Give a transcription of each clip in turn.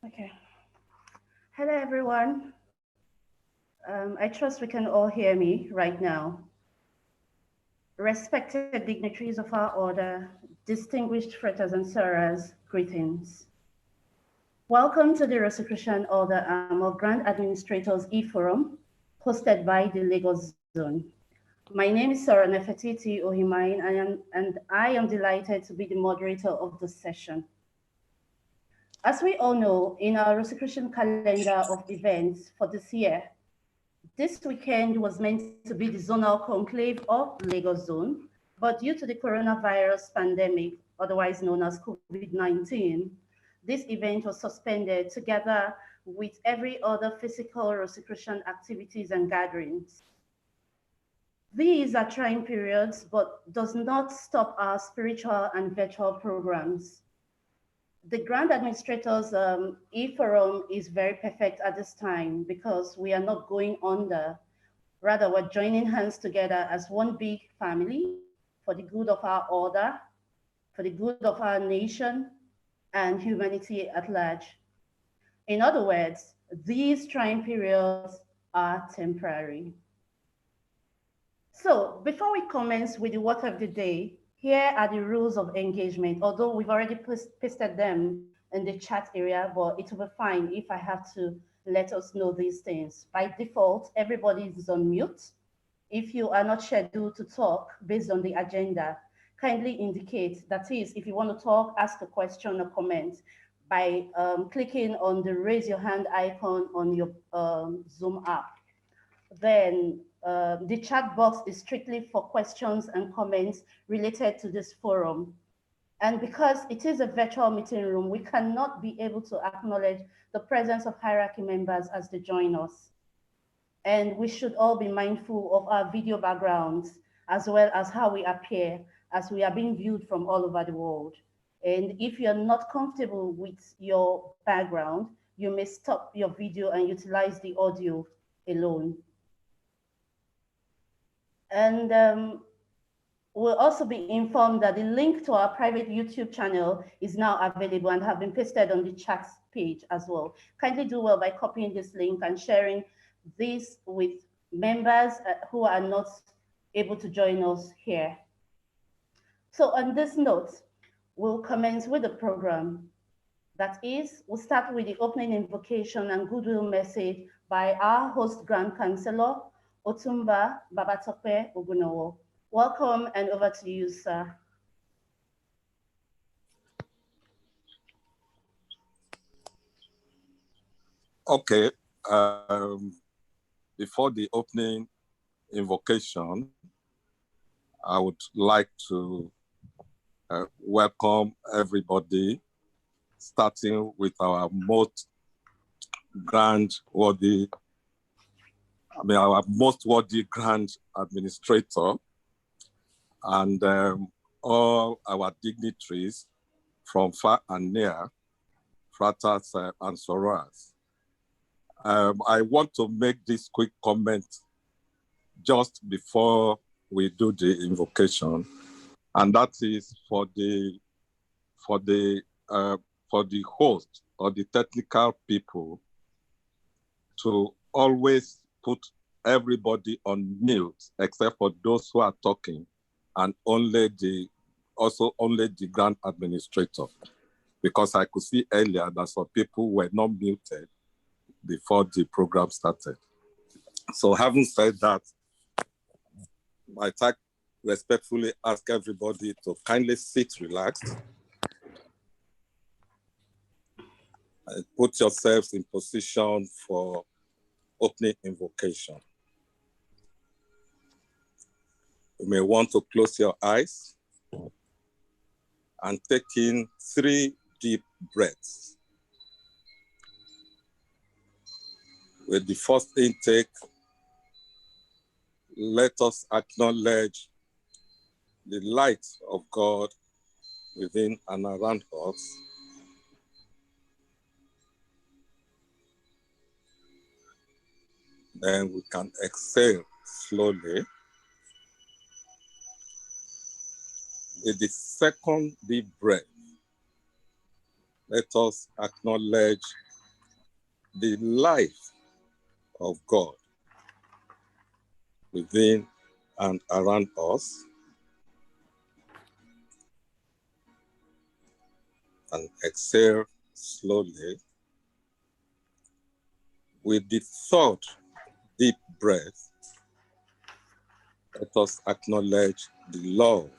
Okay. Hello, everyone. I trust we can all hear me right now. Respected dignitaries of our order, distinguished friars and sorors, greetings. Welcome to the Rosicrucian Order of Grand Administrators E-Forum, hosted by the Lagos Zone. My name is Sarah Nefertiti Ohimain, and I am delighted to be the moderator of this session. As we all know, in our Rosicrucian calendar of events for this year, this weekend was meant to be the zonal conclave of Lagos Zone, but due to the coronavirus pandemic, otherwise known as COVID-19, this event was suspended together with every other physical Rosicrucian activities and gatherings. These are trying periods, but does not stop our spiritual and virtual programs. The Grand Administrators e-forum is very perfect at this time because we are not going under. Rather, we're joining hands together as one big family for the good of our order, for the good of our nation, and humanity at large. In other words, these trying periods are temporary. So before we commence with the word of the day, here are the rules of engagement, although we've already pasted them in the chat area, but it will be fine if I have to let us know these things. By default, everybody is on mute. If you are not scheduled to talk based on the agenda, kindly indicate, that is, if you want to talk, ask a question or comment by clicking on the raise your hand icon on your Zoom app. Then the chat box is strictly for questions and comments related to this forum. And because it is a virtual meeting room, we cannot be able to acknowledge the presence of hierarchy members as they join us. And we should all be mindful of our video backgrounds, as well as how we appear, as we are being viewed from all over the world. And if you're not comfortable with your background, you may stop your video and utilize the audio alone. And we'll also be informed that the link to our private YouTube channel is now available and have been pasted on the chat page as well. Kindly do well by copying this link and sharing this with members who are not able to join us here. So on this note, we'll commence with the program. That is, we'll start with the opening invocation and goodwill message by our host Grand Chancellor, Otumba Babatope Ogunowo. Welcome, and over to you, sir. Okay. Before the opening invocation, I would like to welcome everybody, starting with our most our most worthy Grand Administrator, and all our dignitaries from far and near, fratres and sorors. I want to make this quick comment just before we do the invocation, and that is for the host or the technical people to always put everybody on mute except for those who are talking, and only the Grand Administrator, because I could see earlier that some people were not muted before the program started. So having said that, I respectfully ask everybody to kindly sit relaxed and put yourselves in position for opening invocation. You may want to close your eyes and take in 3 deep breaths. With the first intake, let us acknowledge the light of God within and around us. Then we can exhale slowly. With the second deep breath, let us acknowledge the life of God within and around us, and exhale slowly. With the third deep breath, let us acknowledge the love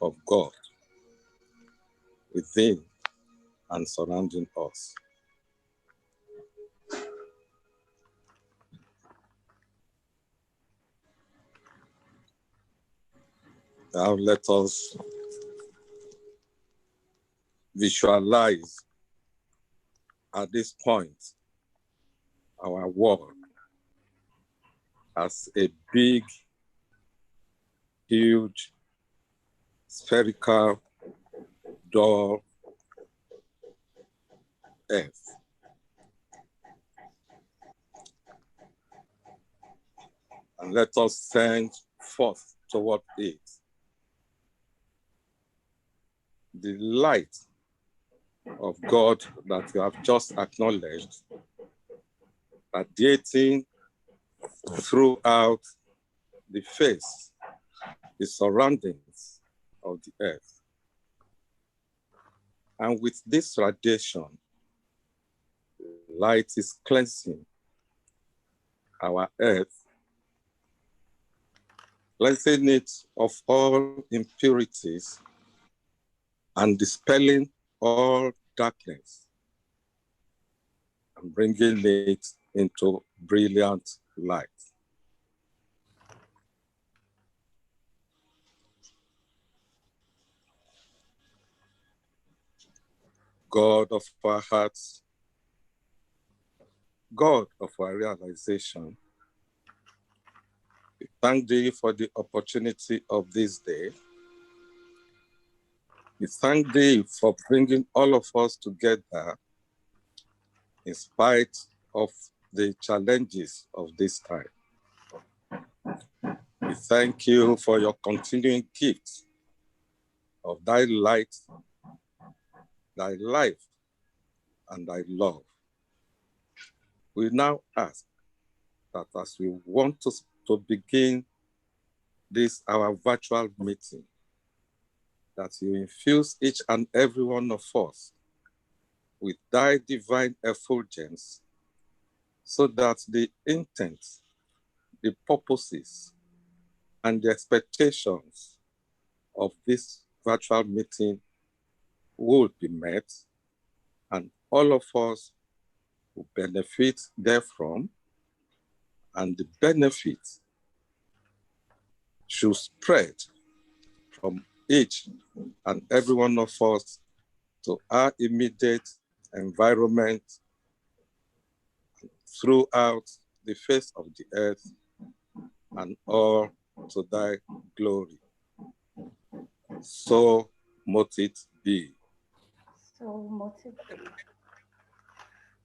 of God within and surrounding us. Now let us visualize at this point our world as a big, huge, spherical dull earth. And let us send forth toward it the light of God that you have just acknowledged, radiating throughout the face, the surroundings of the earth. And with this radiation, light is cleansing our earth, cleansing it of all impurities and dispelling all darkness and bringing it into brilliant light. God of our hearts, God of our realization, we thank thee for the opportunity of this day. We thank thee for bringing all of us together in spite of the challenges of this time. We thank you for your continuing gift of thy light, thy life, and thy love. We now ask that as we want to begin this, our virtual meeting, that you infuse each and every one of us with thy divine effulgence, so that the intent, the purposes, and the expectations of this virtual meeting will be met, and all of us will benefit therefrom, and the benefit should spread from each and every one of us to our immediate environment throughout the face of the earth, and all to thy glory. So mote it be. So mote it be.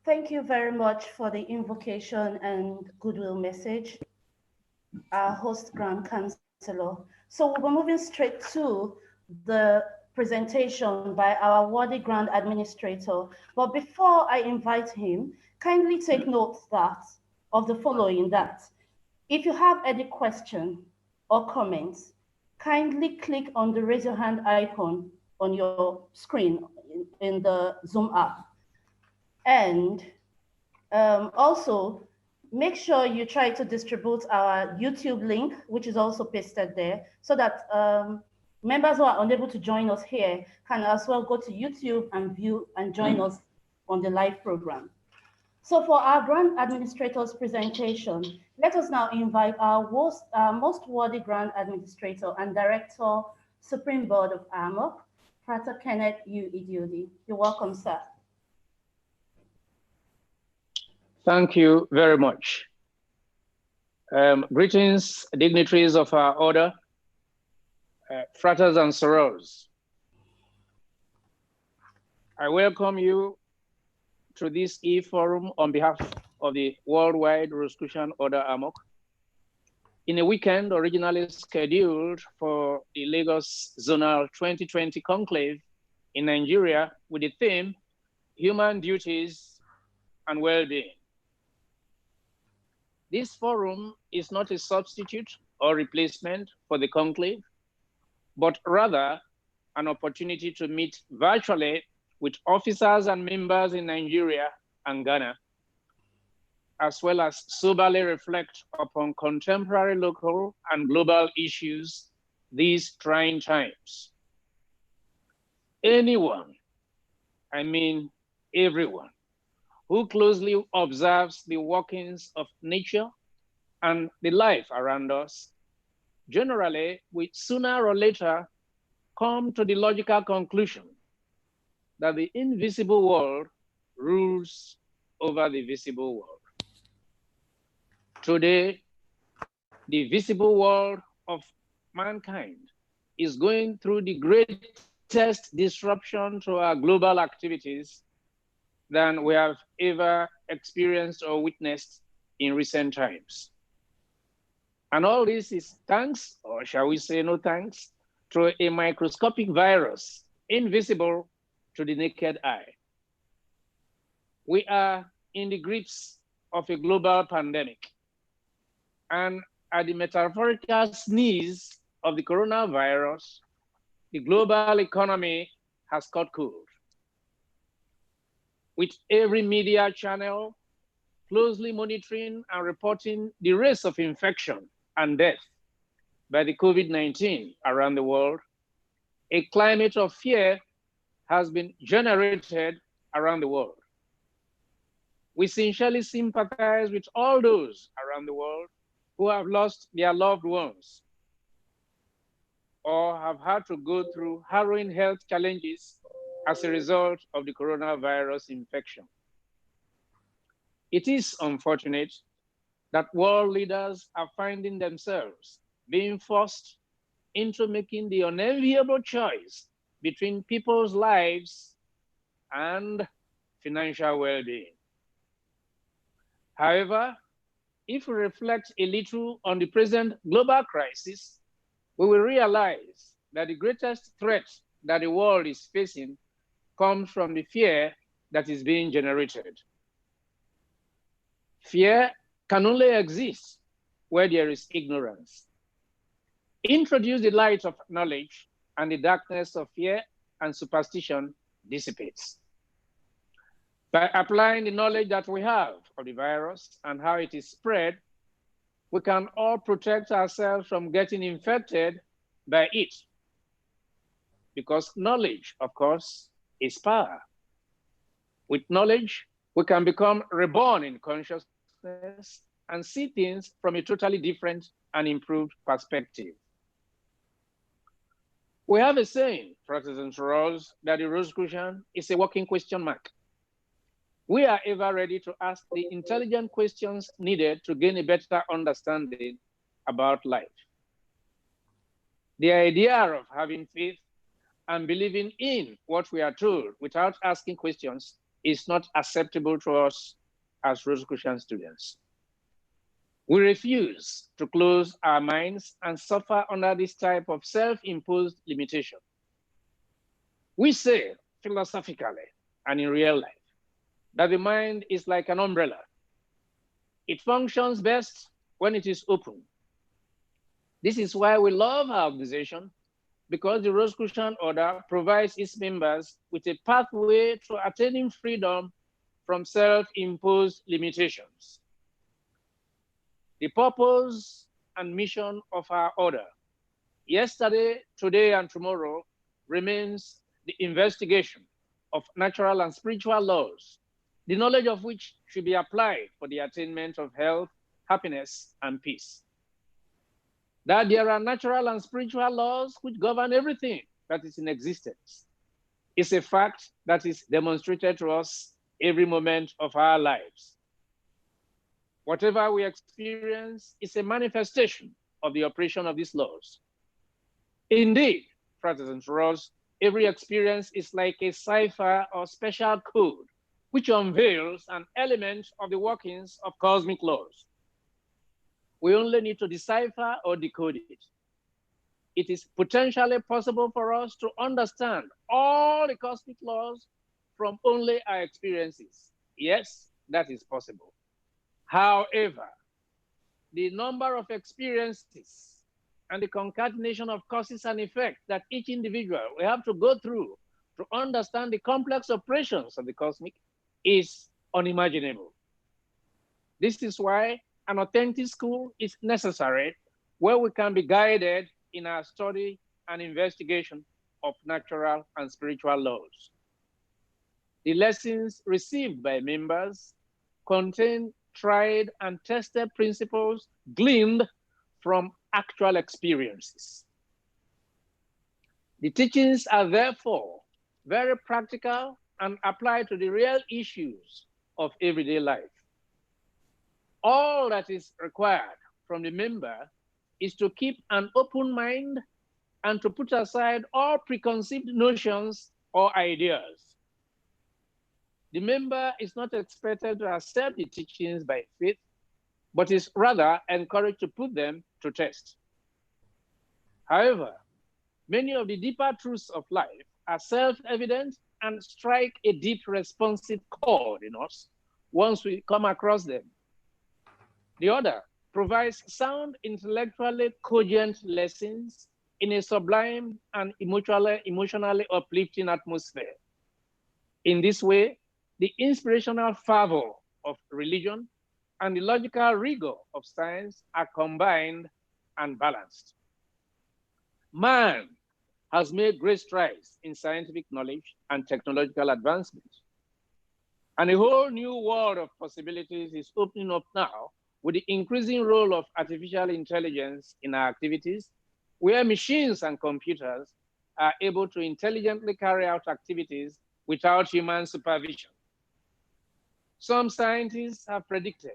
Thank you very much for the invocation and goodwill message, our host Grand Chancellor. So we're moving straight to the presentation by our worthy Grand Administrator. But before I invite him, kindly take note of the following, that if you have any question or comments, kindly click on the raise your hand icon on your screen in the Zoom app. And also, make sure you try to distribute our YouTube link, which is also pasted there, so that members who are unable to join us here can as well go to YouTube and view and join us on the live program. So for our Grand Administrator's presentation, let us now invite our most worthy Grand Administrator and Director, Supreme Board of AMORC, Frater Kenneth U. Idiodi. You're welcome, sir. Thank you very much. Greetings, dignitaries of our order, fratres and sorors. I welcome you to this e-forum on behalf of the Worldwide Rosicrucian Order AMORC, in a weekend originally scheduled for the Lagos Zonal 2020 Conclave in Nigeria with the theme, Human Duties and well-being. This forum is not a substitute or replacement for the conclave, but rather an opportunity to meet virtually with officers and members in Nigeria and Ghana, as well as soberly reflect upon contemporary local and global issues these trying times. Anyone, I mean everyone, who closely observes the workings of nature and the life around us, generally will sooner or later come to the logical conclusion that the invisible world rules over the visible world. Today, the visible world of mankind is going through the greatest disruption to our global activities than we have ever experienced or witnessed in recent times. And all this is thanks, or shall we say no thanks, to a microscopic virus invisible to the naked eye. We are in the grips of a global pandemic, and at the metaphorical sneeze of the coronavirus, the global economy has caught cold. With every media channel closely monitoring and reporting the rates of infection and death by the COVID-19 around the world, a climate of fear has been generated around the world. We sincerely sympathize with all those around the world who have lost their loved ones or have had to go through harrowing health challenges as a result of the coronavirus infection. It is unfortunate that world leaders are finding themselves being forced into making the unenviable choice between people's lives and financial well-being. However, if we reflect a little on the present global crisis, we will realize that the greatest threat that the world is facing comes from the fear that is being generated. Fear can only exist where there is ignorance. Introduce the light of knowledge, and the darkness of fear and superstition dissipates. By applying the knowledge that we have of the virus and how it is spread, we can all protect ourselves from getting infected by it. Because knowledge, of course, is power. With knowledge, we can become reborn in consciousness and see things from a totally different and improved perspective. We have a saying, brothers and sisters, that the Rosicrucian is a walking question mark. We are ever ready to ask the intelligent questions needed to gain a better understanding about life. The idea of having faith and believing in what we are told without asking questions is not acceptable to us as Rosicrucian students. We refuse to close our minds and suffer under this type of self-imposed limitation. We say philosophically and in real life that the mind is like an umbrella. It functions best when it is open. This is why we love our organization, because the Rosicrucian Order provides its members with a pathway to attaining freedom from self-imposed limitations. The purpose and mission of our order, yesterday, today, and tomorrow, remains the investigation of natural and spiritual laws, the knowledge of which should be applied for the attainment of health, happiness, and peace. That there are natural and spiritual laws which govern everything that is in existence is a fact that is demonstrated to us every moment of our lives. Whatever we experience is a manifestation of the operation of these laws. Indeed, brothers and sisters, every experience is like a cipher or special code which unveils an element of the workings of cosmic laws. We only need to decipher or decode it. It is potentially possible for us to understand all the cosmic laws from only our experiences. Yes, that is possible. However, the number of experiences and the concatenation of causes and effects that each individual will have to go through to understand the complex operations of the cosmic is unimaginable. This is why an authentic school is necessary, where we can be guided in our study and investigation of natural and spiritual laws. The lessons received by members contain tried and tested principles gleaned from actual experiences. The teachings are therefore very practical and apply to the real issues of everyday life. All that is required from the member is to keep an open mind and to put aside all preconceived notions or ideas. The member is not expected to accept the teachings by faith, but is rather encouraged to put them to test. However, many of the deeper truths of life are self-evident and strike a deep responsive chord in us once we come across them. The other provides sound, intellectually cogent lessons in a sublime and emotionally uplifting atmosphere. In this way, the inspirational fervor of religion and the logical rigor of science are combined and balanced. Man has made great strides in scientific knowledge and technological advancement. And a whole new world of possibilities is opening up now with the increasing role of artificial intelligence in our activities, where machines and computers are able to intelligently carry out activities without human supervision. Some scientists have predicted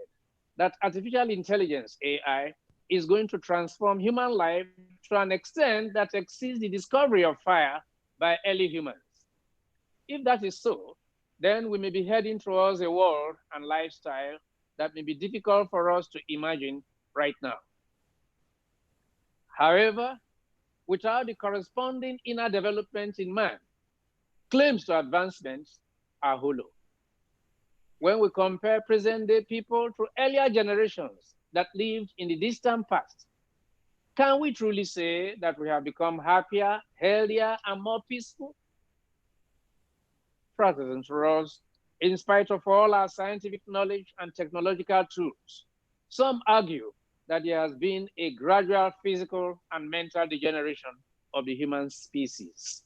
that artificial intelligence, AI, is going to transform human life to an extent that exceeds the discovery of fire by early humans. If that is so, then we may be heading towards a world and lifestyle that may be difficult for us to imagine right now. However, without the corresponding inner development in man, claims to advancement are hollow. When we compare present-day people to earlier generations that lived in the distant past, can we truly say that we have become happier, healthier, and more peaceful? Brothers and sisters, in spite of all our scientific knowledge and technological tools, some argue that there has been a gradual physical and mental degeneration of the human species.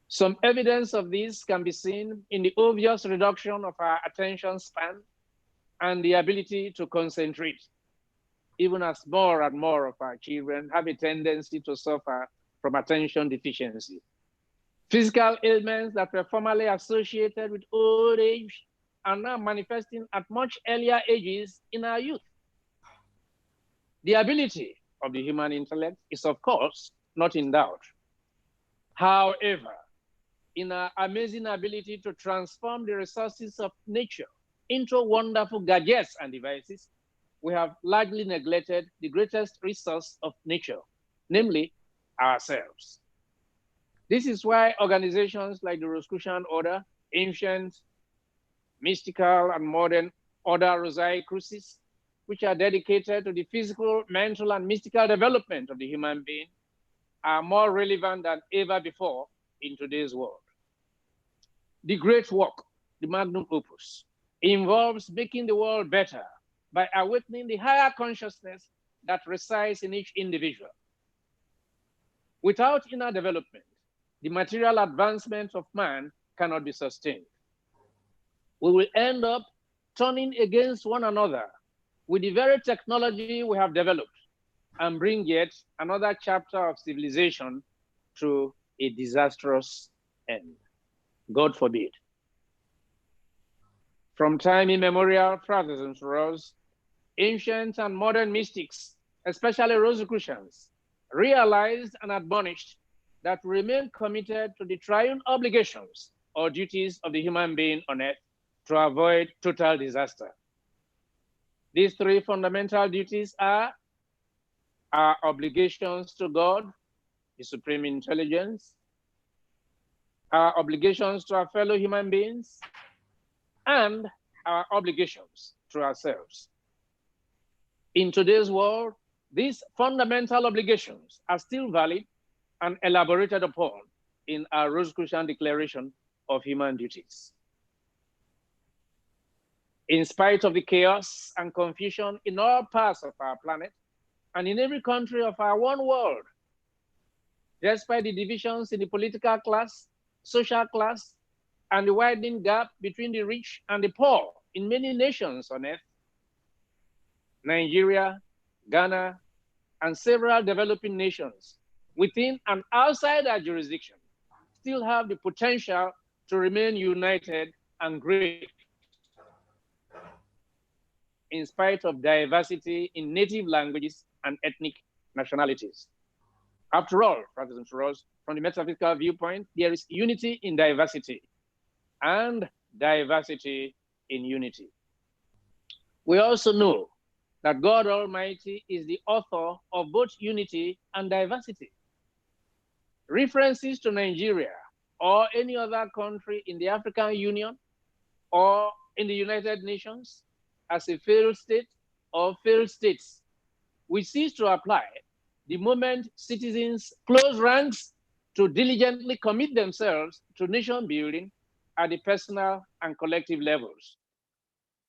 Some evidence of this can be seen in the obvious reduction of our attention span and the ability to concentrate, even as more and more of our children have a tendency to suffer from attention deficiency. Physical ailments that were formerly associated with old age are now manifesting at much earlier ages in our youth. The ability of the human intellect is, of course, not in doubt. However, in our amazing ability to transform the resources of nature into wonderful gadgets and devices, we have largely neglected the greatest resource of nature, namely ourselves. This is why organizations like the Rosicrucian Order, ancient, mystical, and modern Order Rosary Crucis, which are dedicated to the physical, mental, and mystical development of the human being, are more relevant than ever before in today's world. The great work, the magnum opus, involves making the world better by awakening the higher consciousness that resides in each individual. Without inner development, the material advancement of man cannot be sustained. We will end up turning against one another with the very technology we have developed and bring yet another chapter of civilization to a disastrous end. God forbid. From time immemorial, brothers and sisters, ancient and modern mystics, especially Rosicrucians, realized and admonished that we remain committed to the triune obligations or duties of the human being on earth to avoid total disaster. These three fundamental duties are our obligations to God, the supreme intelligence, our obligations to our fellow human beings, and our obligations to ourselves. In today's world, these fundamental obligations are still valid and elaborated upon in our Rosicrucian Declaration of Human Duties. In spite of the chaos and confusion in all parts of our planet and in every country of our one world, despite the divisions in the political class, social class, and the widening gap between the rich and the poor in many nations on earth, Nigeria, Ghana, and several developing nations within and outside our jurisdiction still have the potential to remain united and great in spite of diversity in native languages and ethnic nationalities. After all, brothers and sisters, from the metaphysical viewpoint, there is unity in diversity and diversity in unity. We also know that God Almighty is the author of both unity and diversity. References to Nigeria or any other country in the African Union or in the United Nations as a failed state or failed states will cease to apply the moment citizens close ranks to diligently commit themselves to nation building at the personal and collective levels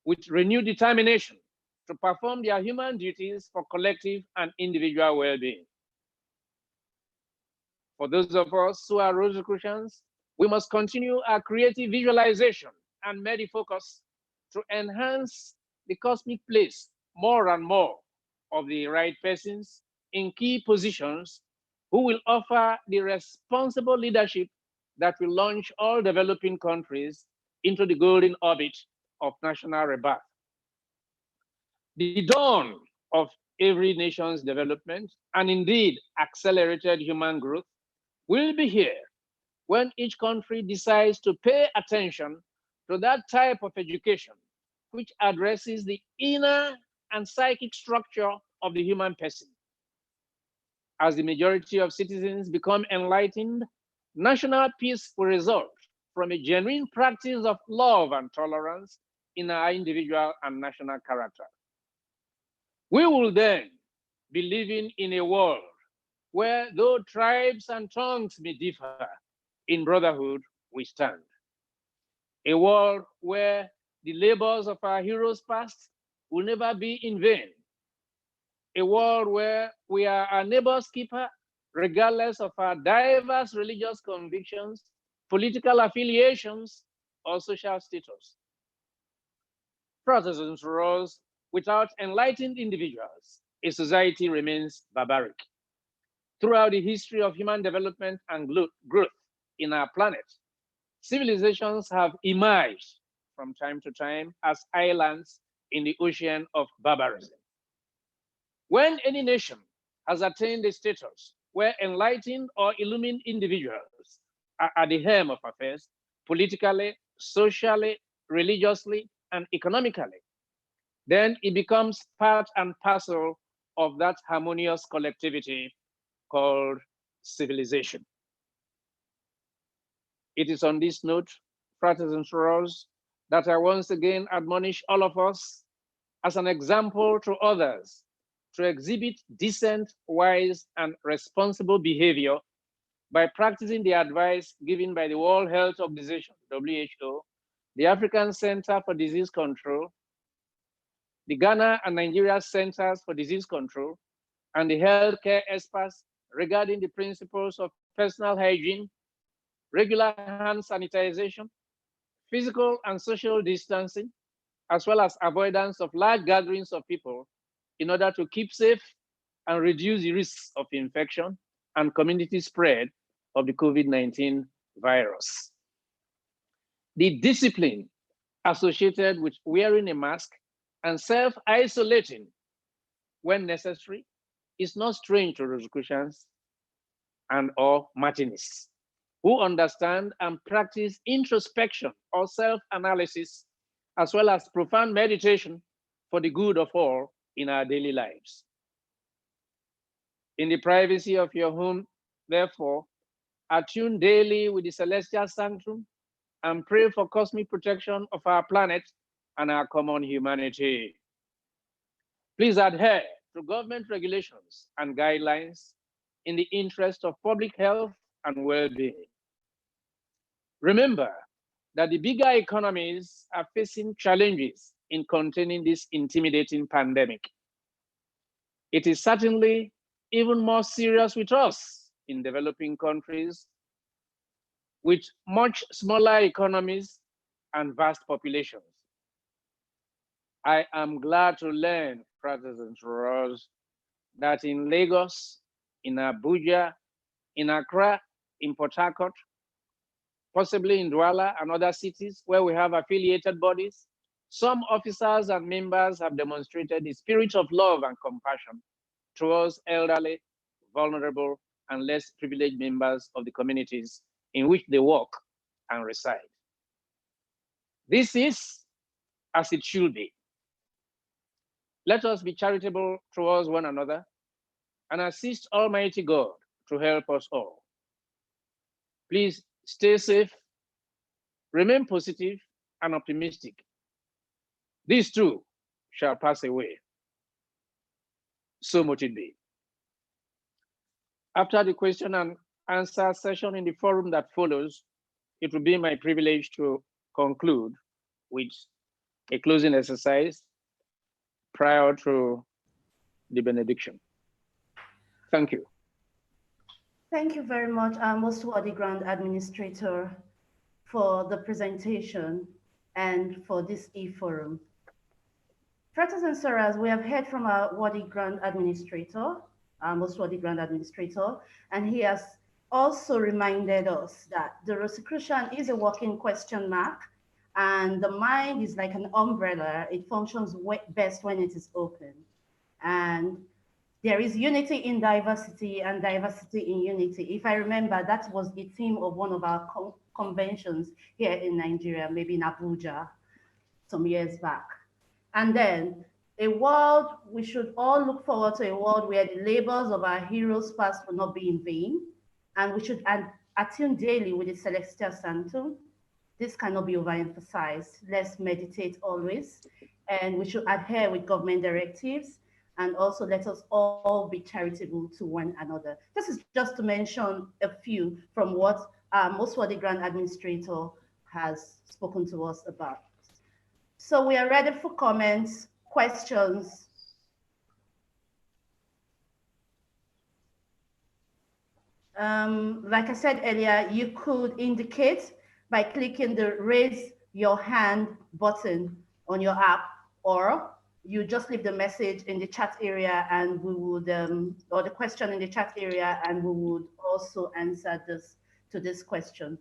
with renewed determination to perform their human duties for collective and individual well-being. For those of us who are Rosicrucians, we must continue our creative visualization and medi-focus to enhance the cosmic place more and more of the right persons in key positions who will offer the responsible leadership that will launch all developing countries into the golden orbit of national rebirth. The dawn of every nation's development, and indeed accelerated human growth, will be here when each country decides to pay attention to that type of education which addresses the inner and psychic structure of the human person. As the majority of citizens become enlightened, national peace will result from a genuine practice of love and tolerance in our individual and national character. We will then be living in a world where, though tribes and tongues may differ, in brotherhood we stand. A world where the labors of our heroes past will never be in vain. A world where we are our neighbor's keeper, regardless of our diverse religious convictions, political affiliations, or social status. Protestants rose without enlightened individuals. A society remains barbaric. Throughout the history of human development and growth in our planet, civilizations have emerged from time to time as islands in the ocean of barbarism. When any nation has attained a status where enlightened or illumined individuals are at the helm of affairs, politically, socially, religiously, and economically, then it becomes part and parcel of that harmonious collectivity called civilization. It is on this note, fratres and sorors, that I once again admonish all of us as an example to others to exhibit decent, wise, and responsible behavior by practicing the advice given by the World Health Organization, WHO, the African Center for Disease Control, the Ghana and Nigeria Centers for Disease Control, and the healthcare experts regarding the principles of personal hygiene, regular hand sanitization, physical and social distancing, as well as avoidance of large gatherings of people in order to keep safe and reduce the risks of infection and community spread of the COVID-19 virus. The discipline associated with wearing a mask and self-isolating when necessary is not strange to Rosicrucians and or Martinists, who understand and practice introspection or self-analysis, as well as profound meditation for the good of all in our daily lives. In the privacy of your home, therefore, attune daily with the celestial sanctum and pray for cosmic protection of our planet and our common humanity. Please adhere to government regulations and guidelines in the interest of public health and well-being. Remember that the bigger economies are facing challenges in containing this intimidating pandemic. It is certainly even more serious with us in developing countries with much smaller economies and vast populations. I am glad to learn, brothers and sisters, that in Lagos, in Abuja, in Accra, in Port Harcourt, possibly in Douala and other cities where we have affiliated bodies, some officers and members have demonstrated the spirit of love and compassion towards elderly, vulnerable, and less privileged members of the communities in which they work and reside. This is as it should be. Let us be charitable towards one another and assist Almighty God to help us all. Please stay safe, remain positive and optimistic. These too shall pass away. So much it be. After the question and answer session in the forum that follows, it will be my privilege to conclude with a closing exercise prior to the benediction. Thank you. Thank you very much, Most Worthy Grand Administrator, for the presentation and for this e-forum. Brothers and sisters, we have heard from our Worthy Grand Administrator, Most Worthy Grand Administrator, and he has also reminded us that the Rosicrucian is a working question mark, and the mind is like an umbrella. It functions best when it is open. And there is unity in diversity and diversity in unity. If I remember, that was the theme of one of our conventions here in Nigeria, maybe in Abuja, some years back. And then a world, we should all look forward to a world where the labors of our heroes past will not be in vain. And we should attune daily with the celestial sanctum. This cannot be overemphasized. Let's meditate always. And we should adhere with government directives. And also let us all be charitable to one another. This is just to mention a few from what our Most Worthy Grand Administrator has spoken to us about. So we are ready for comments, questions. Like I said earlier, you could indicate by clicking the raise your hand button on your app, or you just leave the message in the chat area and we would, or the question in the chat area, and we would also answer this question.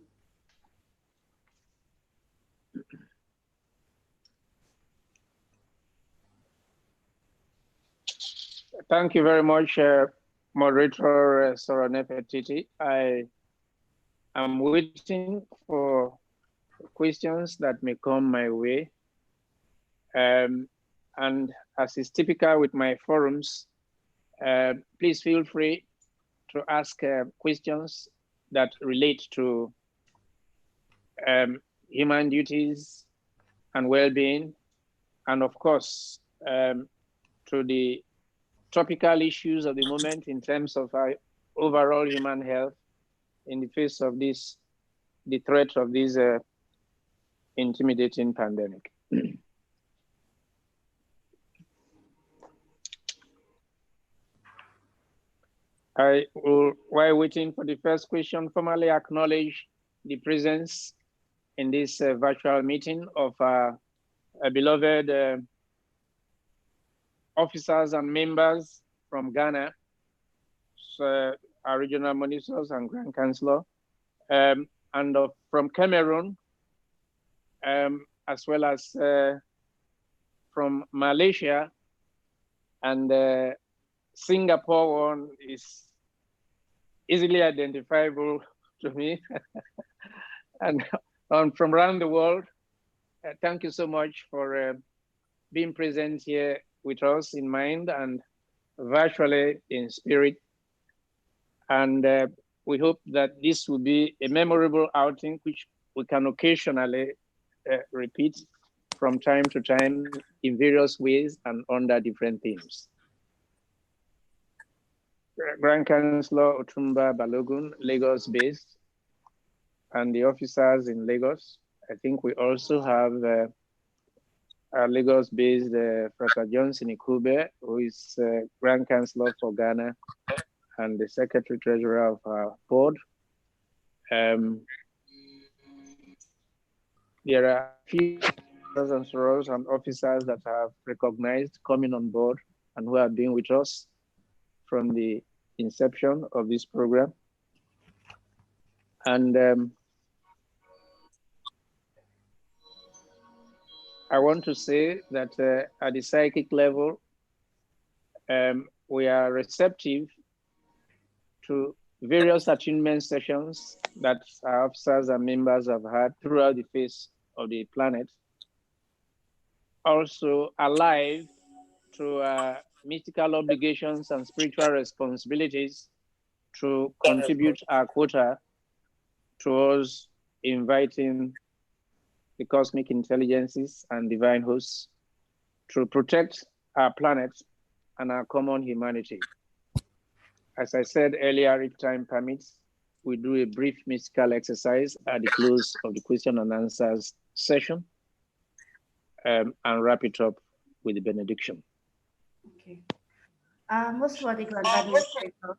Thank you very much, Moderator Sora Nefertiti. I am waiting for questions that may come my way. And as is typical with my forums, please feel free to ask questions that relate to human duties and well-being, and of course, to the topical issues of the moment in terms of our overall human health in the face of this, the threat of this intimidating pandemic. I will, while waiting for the first question, formally acknowledge the presence in this virtual meeting of our beloved officers and members from Ghana, so our regional monitors and Grand Chancellor, and from Cameroon, as well as from Malaysia, and Singapore one is easily identifiable to me, and from around the world. Thank you so much for being present here with us in mind and virtually in spirit. And we hope that this will be a memorable outing, which we can occasionally repeat from time to time in various ways and under different themes. Grand Councillor Otumba Balogun, Lagos-based, and the officers in Lagos. I think we also have a Lagos-based Professor Johnson Ikube, who is Grand Councillor for Ghana and the Secretary Treasurer of our board. There are a few and officers that have recognized coming on board and who have been with us from the inception of this program. And I want to say that at the psychic level, we are receptive to various attunement sessions that our officers and members have had throughout the face of the planet. Also alive to mystical obligations and spiritual responsibilities to contribute our quota towards inviting the cosmic intelligences and divine hosts to protect our planet and our common humanity. As I said earlier, if time permits, we do a brief mystical exercise at the close of the question and answers session and wrap it up with the benediction. Okay. Most worthy Grand Administrator,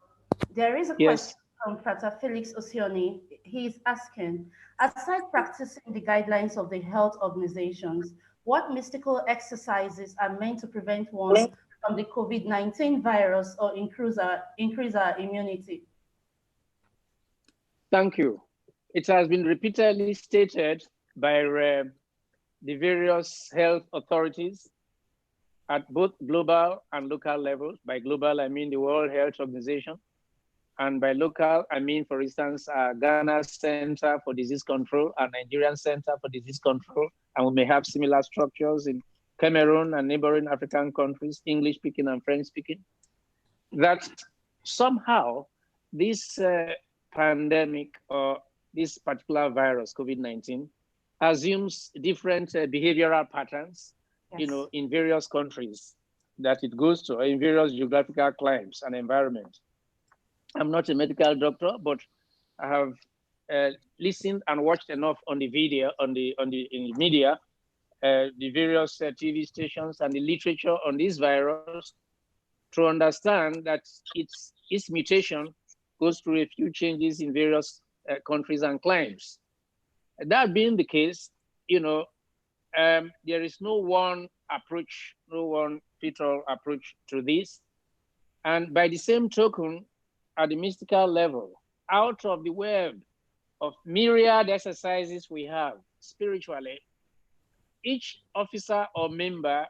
there is a question from Frater Felix Osioni. He is asking, aside practicing the guidelines of the health organizations, what mystical exercises are meant to prevent one from the COVID-19 virus or increase our immunity? Thank you. It has been repeatedly stated by the various health authorities at both global and local levels. By global, I mean the World Health Organization. And by local, I mean, for instance, Ghana Center for Disease Control and Nigerian Center for Disease Control. And we may have similar structures in Cameroon and neighboring African countries, English-speaking and French-speaking, that somehow this pandemic or this particular virus, COVID-19, assumes different behavioral patterns, you know, in various countries that it goes to, in various geographical climes and environment. I'm not a medical doctor, but I have listened and watched enough on the video, in the media, the various TV stations and the literature on this virus to understand that its mutation goes through a few changes in various countries and climes. That being the case, you know, there is no one approach, no one literal approach to this. And by the same token, at the mystical level, out of the web of myriad exercises we have spiritually, each officer or member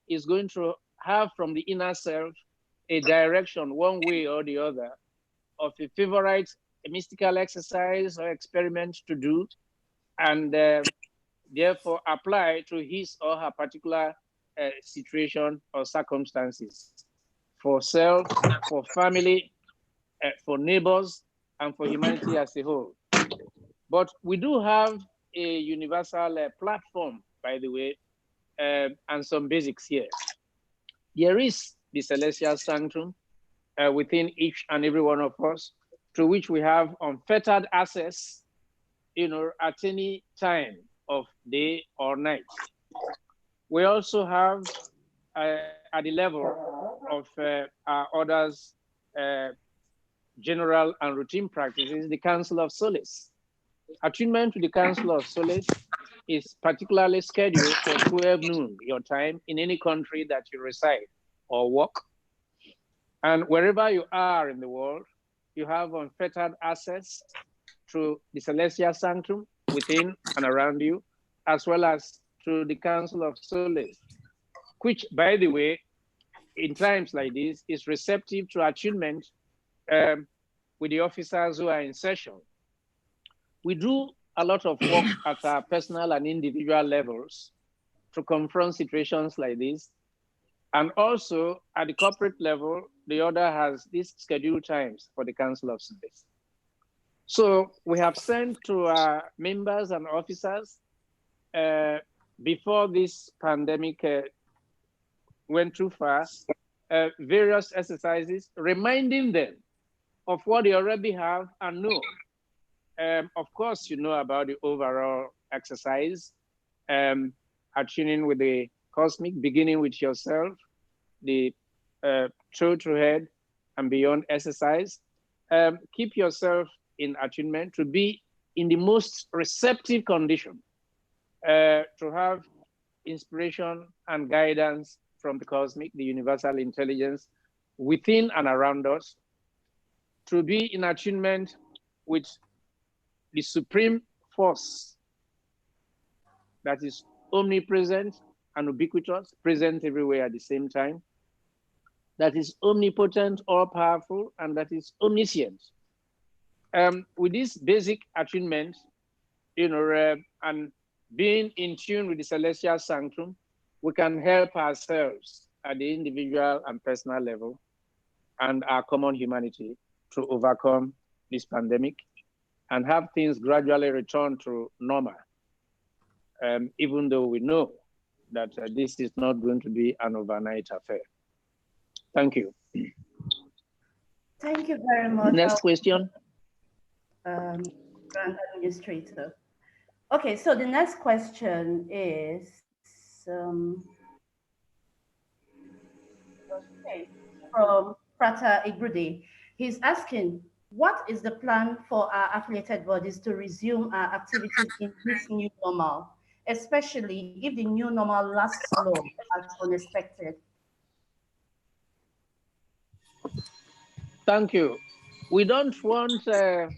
is going to have from the inner self a direction one way or the other of a favorite mystical exercise or experiment to do, and therefore apply to his or her particular situation or circumstances for self, for family, for neighbors, and for humanity as a whole. But we do have a universal platform, by the way, and some basics here. There is the celestial sanctum within each and every one of us, to which we have unfettered access, you know, at any time of day or night. We also have, at the level of our orders, general and routine practices, the Council of Solace. Attunement to the Council of Solace is particularly scheduled for 12 noon your time in any country that you reside or work. And wherever you are in the world, you have unfettered access to the celestial sanctum within and around you, as well as to the Council of Solace, which, by the way, in times like this, is receptive to attunement with the officers who are in session. We do a lot of work at our personal and individual levels to confront situations like this. And also at the corporate level, the order has these scheduled times for the Council of Solace. So we have sent to our members and officers before this pandemic went too far, various exercises, reminding them of what they already have and know. Of course, you know about the overall exercise, attuning with the cosmic, beginning with yourself, the throat to head and beyond exercise. Keep yourself in attunement to be in the most receptive condition, to have inspiration and guidance from the cosmic, the universal intelligence within and around us, to be in attunement with the supreme force that is omnipresent and ubiquitous, present everywhere at the same time, that is omnipotent, all-powerful, and that is omniscient. With this basic attunement, and being in tune with the celestial sanctum, we can help ourselves at the individual and personal level and our common humanity to overcome this pandemic and have things gradually return to normal, even though we know that this is not going to be an overnight affair. Thank you. Thank you very much. Next question. Grand Administrator. Okay, so the next question is, from Prata Igrude. He's asking, what is the plan for our affiliated bodies to resume our activities in this new normal, especially if the new normal lasts long as unexpected? Thank you. We don't want a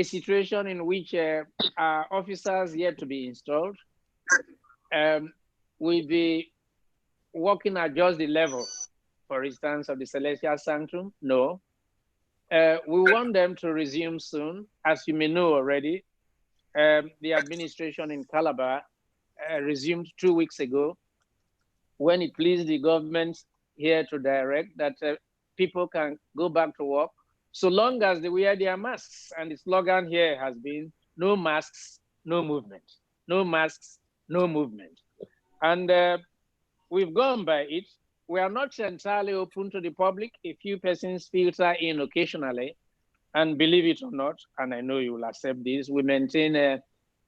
situation in which our officers yet to be installed will be working at just the level, for instance, of the celestial sanctum. No. We want them to resume soon. As you may know already, the administration in Calabar resumed 2 weeks ago when it pleased the government here to direct that people can go back to work so long as they wear their masks. And the slogan here has been, no masks, no movement. No masks, no movement. And we've gone by it. We are not entirely open to the public. A few persons filter in occasionally, and believe it or not, and I know you will accept this, we maintain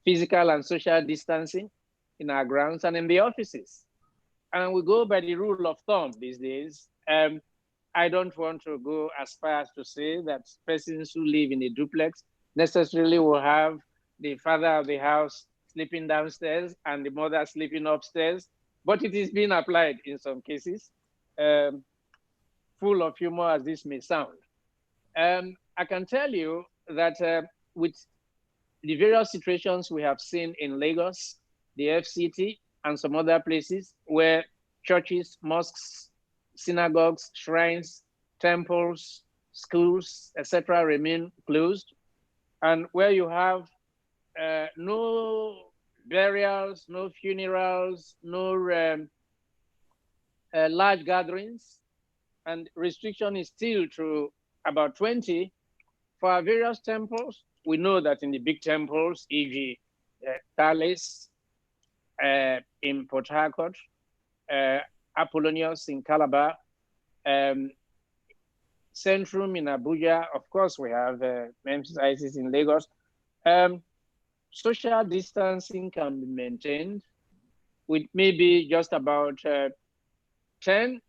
physical and social distancing in our grounds and in the offices. And we go by the rule of thumb these days. I don't want to go as far as to say that persons who live in a duplex necessarily will have the father of the house sleeping downstairs and the mother sleeping upstairs, but it is being applied in some cases, full of humor as this may sound. I can tell you that with the various situations we have seen in Lagos, the FCT, and some other places where churches, mosques, synagogues, shrines, temples, schools, etc. remain closed, and where you have no burials, no funerals, no large gatherings, and restriction is still to about 20. For our various temples, we know that in the big temples, e.g. Thales in Port Harcourt, Apollonius in Calabar, Centrum in Abuja, of course we have Memphis ISIS in Lagos. Social distancing can be maintained with maybe just about 10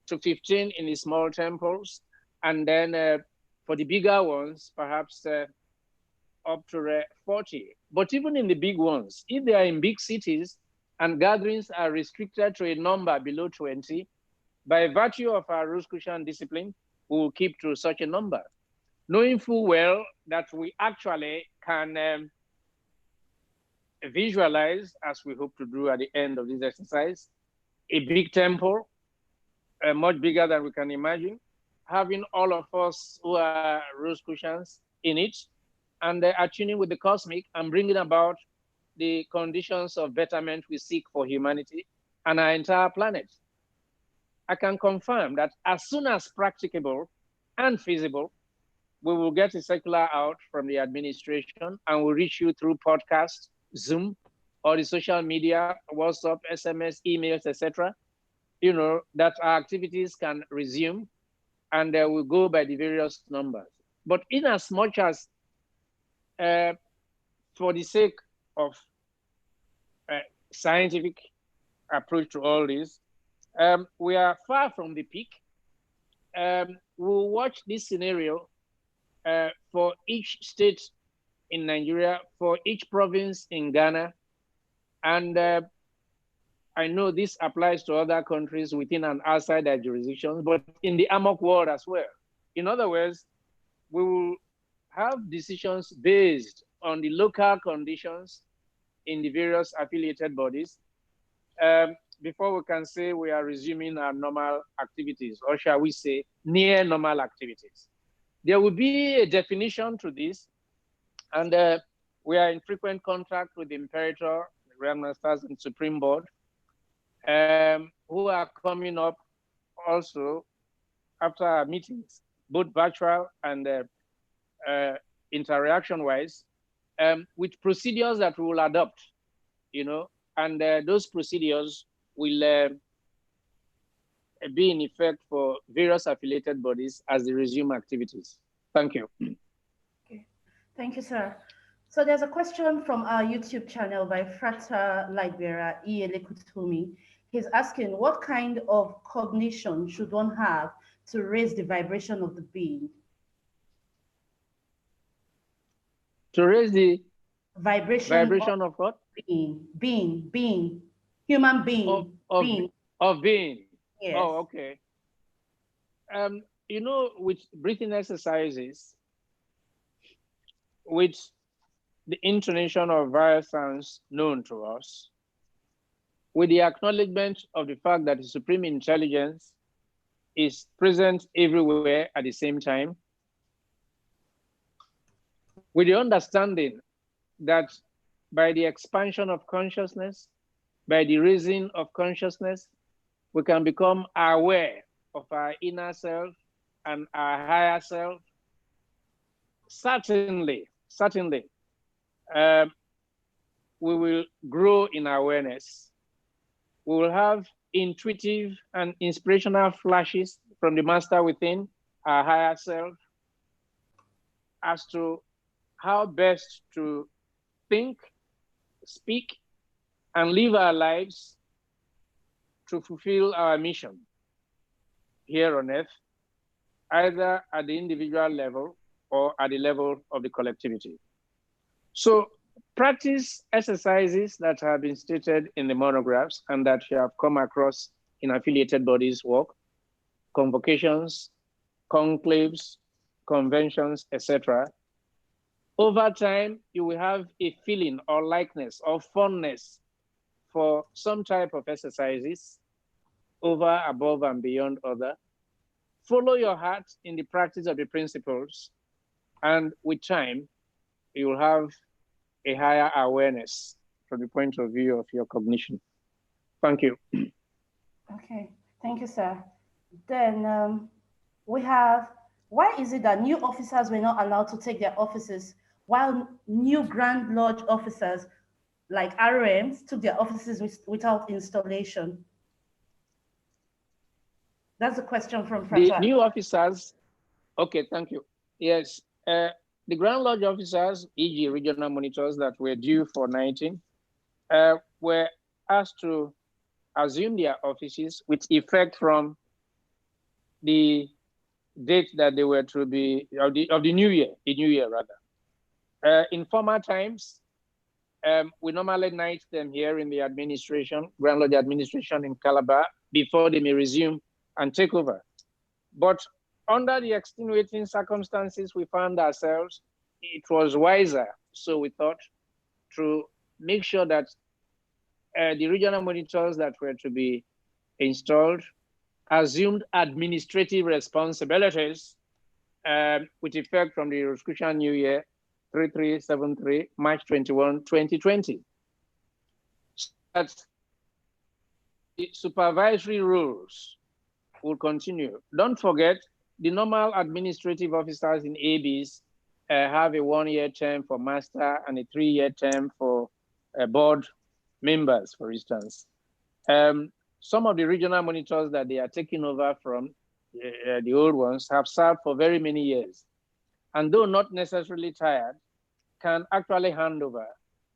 to 15 in the small temples, and then for the bigger ones, perhaps up to 40. But even in the big ones, if they are in big cities and gatherings are restricted to a number below 20, by virtue of our Rosicrucian discipline, we will keep to such a number, knowing full well that we actually can visualize, as we hope to do at the end of this exercise, a big temple, much bigger than we can imagine, having all of us who are Rosicrucians in it, and attuning with the cosmic and bringing about the conditions of betterment we seek for humanity and our entire planet. I can confirm that as soon as practicable and feasible, we will get a circular out from the administration and we'll reach you through podcast, Zoom, or the social media, WhatsApp, SMS, emails, etc., you know, that our activities can resume, and we'll go by the various numbers. But in as much as, for the sake of scientific approach to all this, we are far from the peak. We'll watch this scenario for each state in Nigeria, for each province in Ghana, and I know this applies to other countries within and outside their jurisdictions, but in the AMORC world as well. In other words, we will have decisions based on the local conditions in the various affiliated bodies before we can say we are resuming our normal activities, or shall we say near normal activities. There will be a definition to this, and we are in frequent contact with the Imperator, the Grand Masters, and Supreme Board, who are coming up also after our meetings, both virtual and interaction-wise, with procedures that we will adopt, you know, and those procedures will be in effect for various affiliated bodies as they resume activities. Thank you. Okay, thank you, sir. So there's a question from our YouTube channel by Frata Lightbearer Iyelekutumi. He's asking, what kind of cognition should one have to raise the vibration of the being? To raise the vibration of what? Being, human being. Of being. Yes. Oh, okay. You know, with breathing exercises, with the intonation of various sounds known to us, with the acknowledgement of the fact that the Supreme Intelligence is present everywhere at the same time, with the understanding that by the expansion of consciousness, by the raising of consciousness, we can become aware of our inner self and our higher self. Certainly, we will grow in awareness. We will have intuitive and inspirational flashes from the master within, our higher self, as to how best to think, speak, and live our lives to fulfill our mission here on earth, either at the individual level or at the level of the collectivity. So practice exercises that have been stated in the monographs and that you have come across in affiliated bodies' work, convocations, conclaves, conventions, etc. Over time, you will have a feeling or likeness or fondness for some type of exercises over, above, and beyond other. Follow your heart in the practice of the principles, and with time, you will have a higher awareness from the point of view of your cognition. Thank you. Okay, thank you, sir. Then we have, why is it that new officers were not allowed to take their offices while new Grand Lodge officers like RMs took their offices without installation? That's a question from Frata. The new officers, okay, thank you. Yes, the Grand Lodge officers, e.g. regional monitors that were due for 19, were asked to assume their offices with effect from the date that they were to be, of the new year rather. In former times, we normally night them here in the administration, Grand Lodge administration in Calabar, before they may resume and take over. But under the extenuating circumstances we found ourselves, it was wiser, so we thought, to make sure that the regional monitors that were to be installed assumed administrative responsibilities with effect from the Rosicrucian New Year 3373, March 21, 2020. So that the supervisory rules will continue. Don't forget, the normal administrative officers in ABs have a 1-year term for master and a 3-year term for a board members, for instance. Some of the regional monitors that they are taking over from the old ones have served for very many years. And though not necessarily tired, can actually hand over,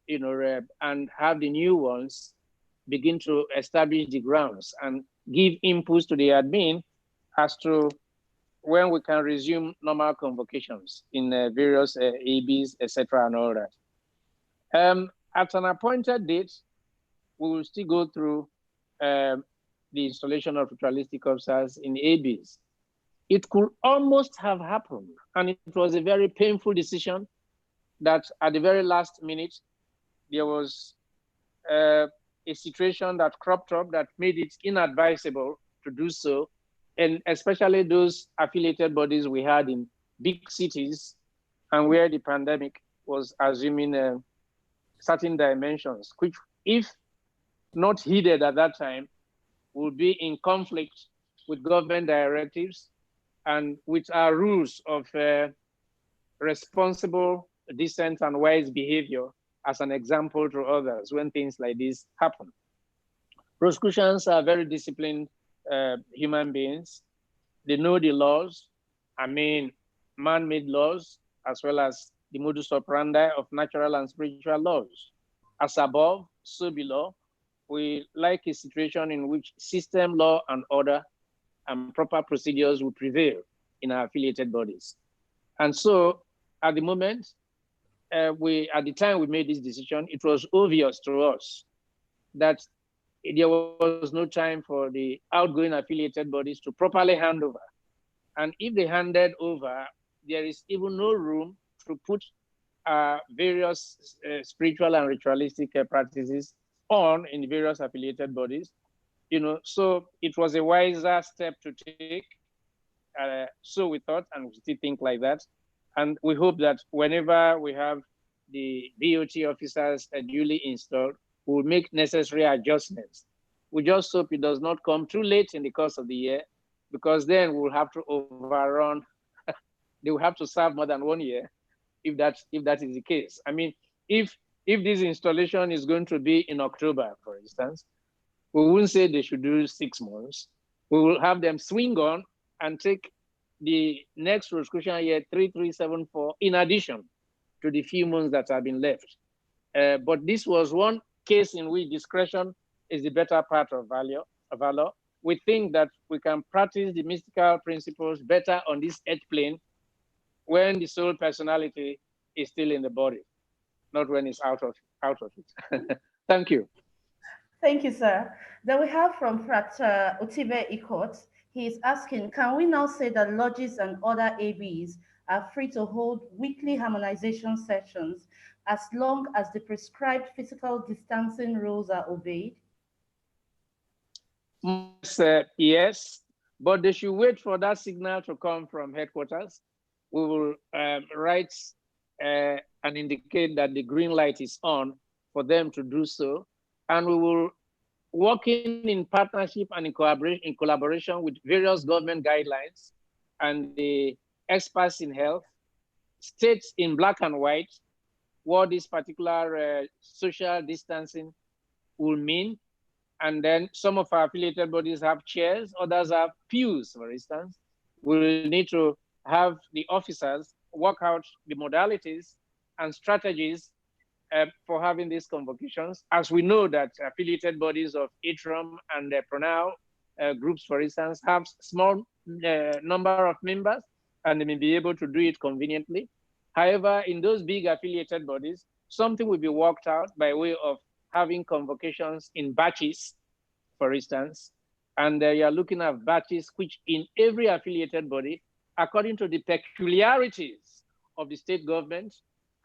and have the new ones begin to establish the grounds and give inputs to the admin as to when we can resume normal convocations in various ABs, etc., and all that. At an appointed date, we will still go through the installation of ritualistic officers in ABs. It could almost have happened, and it was a very painful decision that at the very last minute, there was a situation that cropped up that made it inadvisable to do so, and especially those affiliated bodies we had in big cities and where the pandemic was assuming certain dimensions, which, if not heeded at that time, would be in conflict with government directives and with our rules of responsible, decent, and wise behavior as an example to others when things like this happen. Rosicrucians are very disciplined human beings. They know the laws, man-made laws, as well as the modus operandi of natural and spiritual laws. As above, so below. We like a situation in which system, law, and order and proper procedures will prevail in our affiliated bodies. And so at the moment, at the time we made this decision, it was obvious to us that there was no time for the outgoing affiliated bodies to properly hand over. And if they handed over, there is even no room to put various spiritual and ritualistic practices on in the various affiliated bodies. So it was a wiser step to take. So we thought, and we still think like that. And we hope that whenever we have the BOT officers duly installed, we will make necessary adjustments. We just hope it does not come too late in the course of the year, because then we'll have to overrun. They will have to serve more than 1 year if that is the case. If this installation is going to be in October, for instance, we wouldn't say they should do 6 months. We will have them swing on and take the next Rosicrucian year 3374 in addition to the few months that have been left. But this was one case in which discretion is the better part of valor. We think that we can practice the mystical principles better on this earth plane when the soul personality is still in the body, not when it's out of it. Thank you. Thank you, sir. Then we have from Frater Otibe Ikot. He is asking, can we now say that lodges and other ABs are free to hold weekly harmonization sessions as long as the prescribed physical distancing rules are obeyed? Yes, but they should wait for that signal to come from headquarters. We will write and indicate that the green light is on for them to do so. And we will work in partnership and in collaboration with various government guidelines and the experts in health, states in black and white, what this particular social distancing will mean. And then some of our affiliated bodies have chairs, others have pews, for instance. We will need to have the officers work out the modalities and strategies for having these convocations, as we know that affiliated bodies of ITROM and PRONAO groups, for instance, have small number of members, and they may be able to do it conveniently. However, in those big affiliated bodies, something will be worked out by way of having convocations in batches, for instance, and you are looking at batches which in every affiliated body, according to the peculiarities of the state government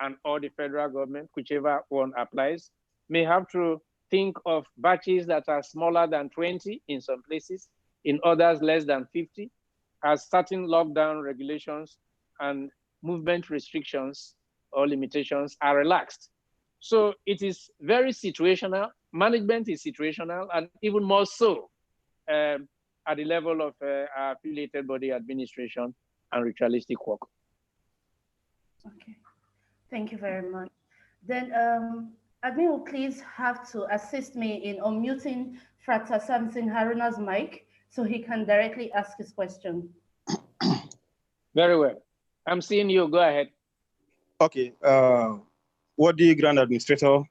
and or the federal government, whichever one applies, may have to think of batches that are smaller than 20 in some places, in others less than 50, as certain lockdown regulations and movement restrictions or limitations are relaxed. So it is very situational. Management is situational, and even more so at the level of our affiliated body administration and ritualistic work. Okay. Thank you very much. Then Admin will please have to assist me in unmuting Frater Samson Haruna's mic so he can directly ask his question. Very well. I'm seeing you. Go ahead. Okay. What the Grand Administrator,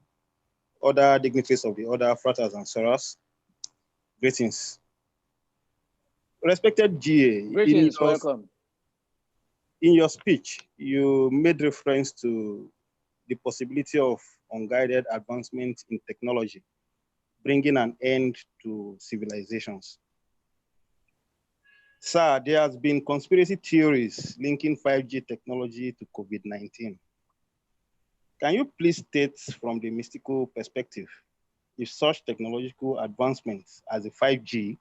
other dignitaries of the order, Fraters and Sorors, greetings. Respected GA, Greetings, welcome. In your speech, you made reference to the possibility of unguided advancement in technology, bringing an end to civilizations. Sir, there has been conspiracy theories linking 5G technology to COVID-19. Can you please state from the mystical perspective if such technological advancements as the 5G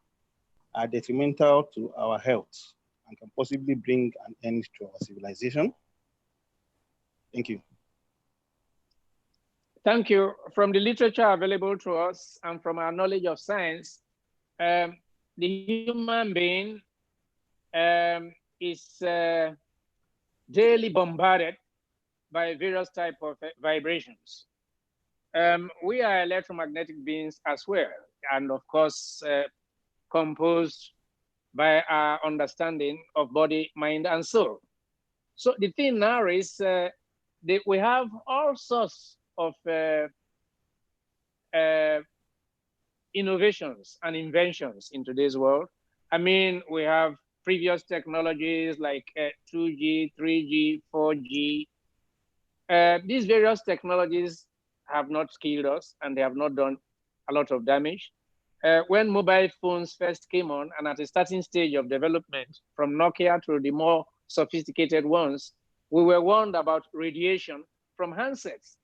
are detrimental to our health and can possibly bring an end to our civilization? Thank you. Thank you. From the literature available to us and from our knowledge of science, the human being is daily bombarded by various types of vibrations. We are electromagnetic beings as well, and of course, composed by our understanding of body, mind, and soul. So the thing now is that we have all sorts of innovations and inventions in today's world. I mean, we have previous technologies like 2G, 3G, 4G. These various technologies have not killed us and they have not done a lot of damage. When mobile phones first came on and at a starting stage of development from Nokia to the more sophisticated ones, we were warned about radiation from handsets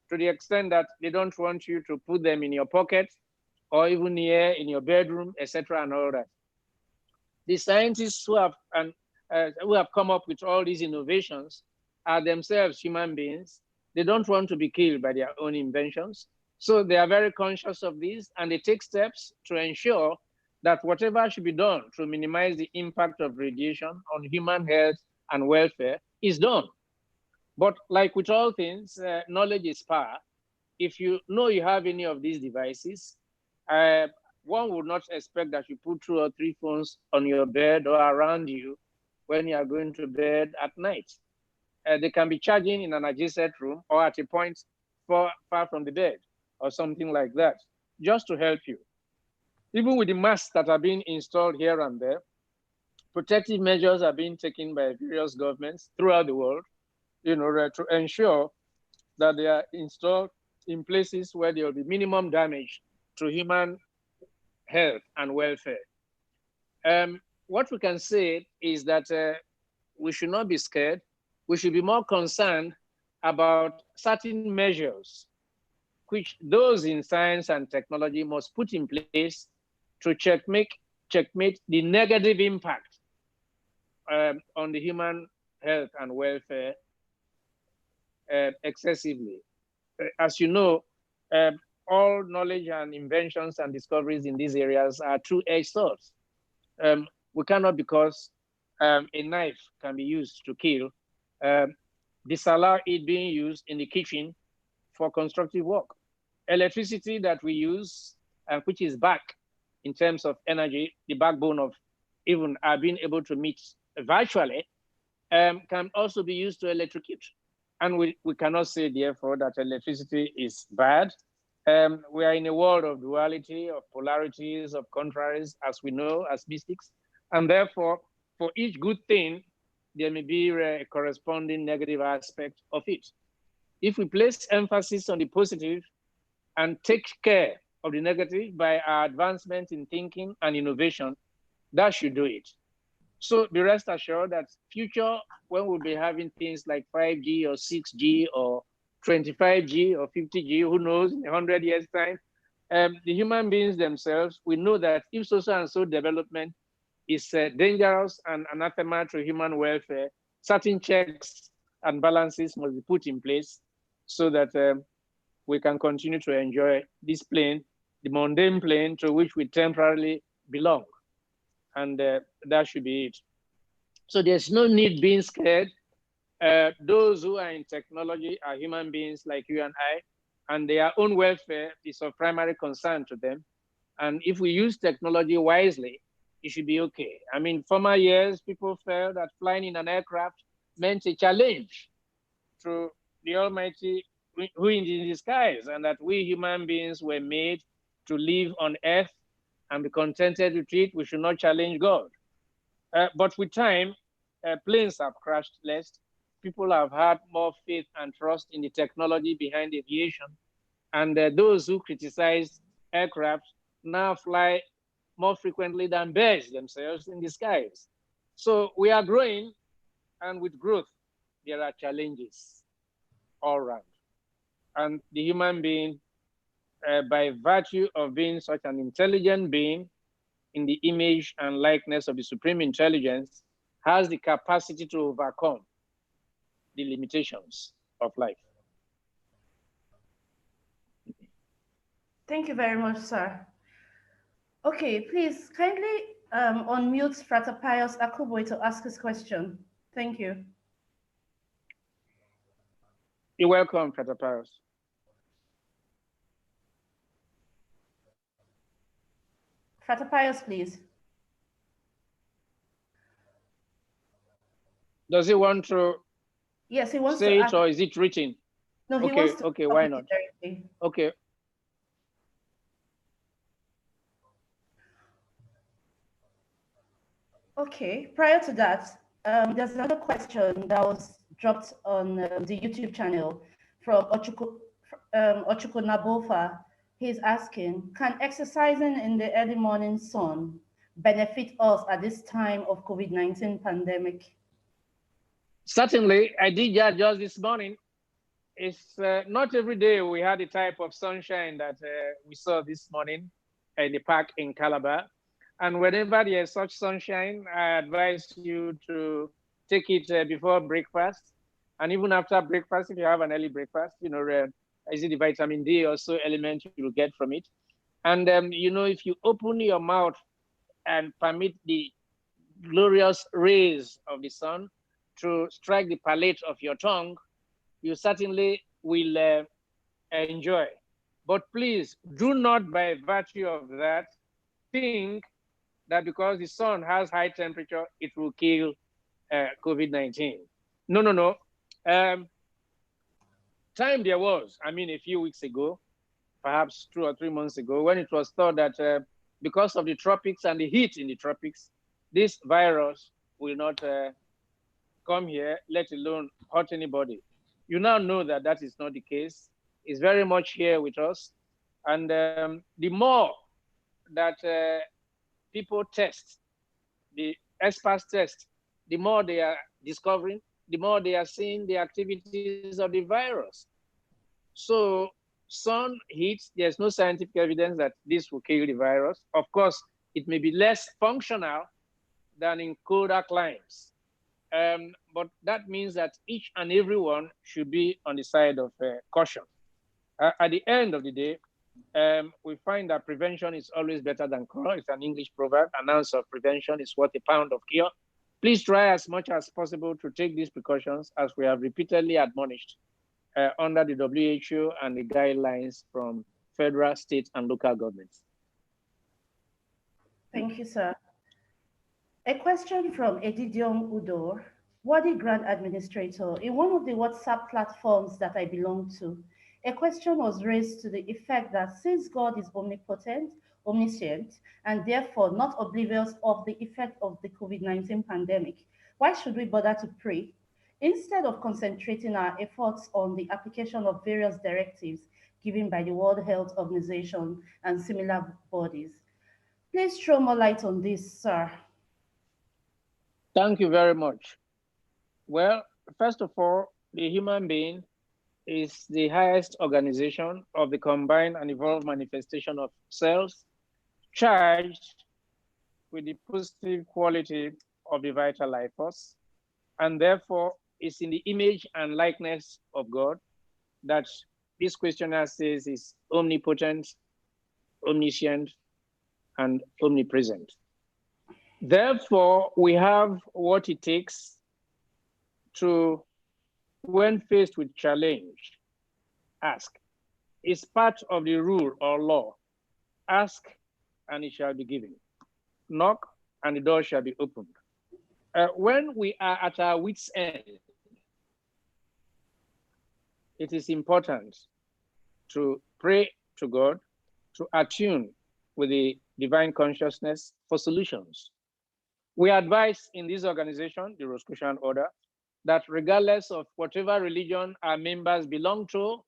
to the extent that they don't want you to put them in your pocket or even near in your bedroom, etc. and all that. The scientists who have come up with all these innovations are themselves human beings. They don't want to be killed by their own inventions. So they are very conscious of this and they take steps to ensure that whatever should be done to minimize the impact of radiation on human health and welfare is done. But like with all things, knowledge is power. If you know you have any of these devices, one would not expect that you put 2 or 3 phones on your bed or around you when you are going to bed at night. They can be charging in an adjacent room or at a point far from the bed or something like that, just to help you. Even with the masks that are being installed here and there, protective measures are being taken by various governments throughout the world in order to ensure that they are installed in places where there will be minimum damage to human health and welfare. What we can say is that we should not be scared. We should be more concerned about certain measures which those in science and technology must put in place to checkmate the negative impact on the human health and welfare excessively. As you know, all knowledge and inventions and discoveries in these areas are two-edged swords. We cannot, because a knife can be used to kill, disallow it being used in the kitchen for constructive work. Electricity that we use, which is back in terms of energy, the backbone of even our being able to meet virtually, can also be used to electrocute. And we cannot say, therefore, that electricity is bad. We are in a world of duality, of polarities, of contraries, as we know, as mystics. And therefore, for each good thing, there may be a corresponding negative aspect of it. If we place emphasis on the positive and take care of the negative by our advancement in thinking and innovation, that should do it. So be rest assured that future, when we'll be having things like 5G or 6G or 25G or 50G, who knows, in 100 years' time, the human beings themselves, we know that if so and so development is dangerous and anathema to human welfare, certain checks and balances must be put in place so that we can continue to enjoy this plane, the mundane plane to which we temporarily belong. And that should be it. So there's no need being scared. Those who are in technology are human beings like you and I. and their own welfare is of primary concern to them. And if we use technology wisely, it should be okay. I mean, former years, people felt that flying in an aircraft meant a challenge to the Almighty who is in the skies, and that we human beings were made to live on earth and be contented with it. We should not challenge God. But with time, planes have crashed less. People have had more faith and trust in the technology behind aviation. And those who criticize aircraft now fly more frequently than birds themselves in the skies. So we are growing, and with growth, there are challenges all around. And the human being, by virtue of being such an intelligent being in the image and likeness of the supreme intelligence, has the capacity to overcome the limitations of life. Thank you very much, sir. Okay, please kindly unmute Frater Pius Akubwe to ask his question. Thank you. You're welcome, Frater Pius. Frater Pius, please. Does he want to Yes, he wants say to it, or is it written? No, he okay, wants to. Okay, why not? Directly. Okay. Okay, prior to that, there's another question that was dropped on the YouTube channel from Ochuku Nabofa. He's asking, can exercising in the early morning sun benefit us at this time of COVID-19 pandemic? Certainly, I did that just this morning. It's not every day we had the type of sunshine that we saw this morning in the park in Calabar. And whenever there's such sunshine, I advise you to take it before breakfast. And even after breakfast, if you have an early breakfast, you know, is it the vitamin D or so element you will get from it. And, you know, if you open your mouth and permit the glorious rays of the sun to strike the palate of your tongue, you certainly will enjoy. But please do not, by virtue of that, think that because the sun has high temperature, it will kill COVID-19. No, no, no. Time there was, I mean, a few weeks ago, perhaps 2 or 3 months ago, when it was thought that because of the tropics and the heat in the tropics, this virus will not come here, let alone hurt anybody. You now know that that is not the case. It's very much here with us. And the more that people test, the experts test, the more they are discovering, the more they are seeing the activities of the virus. So sun, heat, there's no scientific evidence that this will kill the virus. Of course, it may be less functional than in colder climes. But that means that each and every one should be on the side of caution. At the end of the day, we find that prevention is always better than cure. It's an English proverb. An ounce of prevention is worth a pound of cure. Please try as much as possible to take these precautions, as we have repeatedly admonished under the WHO and the guidelines from federal, state, and local governments. Thank you, sir. A question from Edidion Udor, Wadi Grant Administrator. In one of the WhatsApp platforms that I belong to, a question was raised to the effect that since God is omnipotent, omniscient, and therefore not oblivious of the effect of the COVID-19 pandemic, why should we bother to pray? Instead of concentrating our efforts on the application of various directives given by the World Health Organization and similar bodies. Please throw more light on this, sir. Thank you very much. Well, first of all, the human being is the highest organization of the combined and evolved manifestation of cells, charged with the positive quality of the vital life force, and therefore is in the image and likeness of God that this questioner says is omnipotent, omniscient, and omnipresent. Therefore, we have what it takes to, when faced with challenge, ask. is part of the rule or law. Ask and it shall be given. Knock and the door shall be opened. When we are at our wits' end, it is important to pray to God, to attune with the divine consciousness for solutions. We advise in this organization, the Rosicrucian Order, that regardless of whatever religion our members belong to,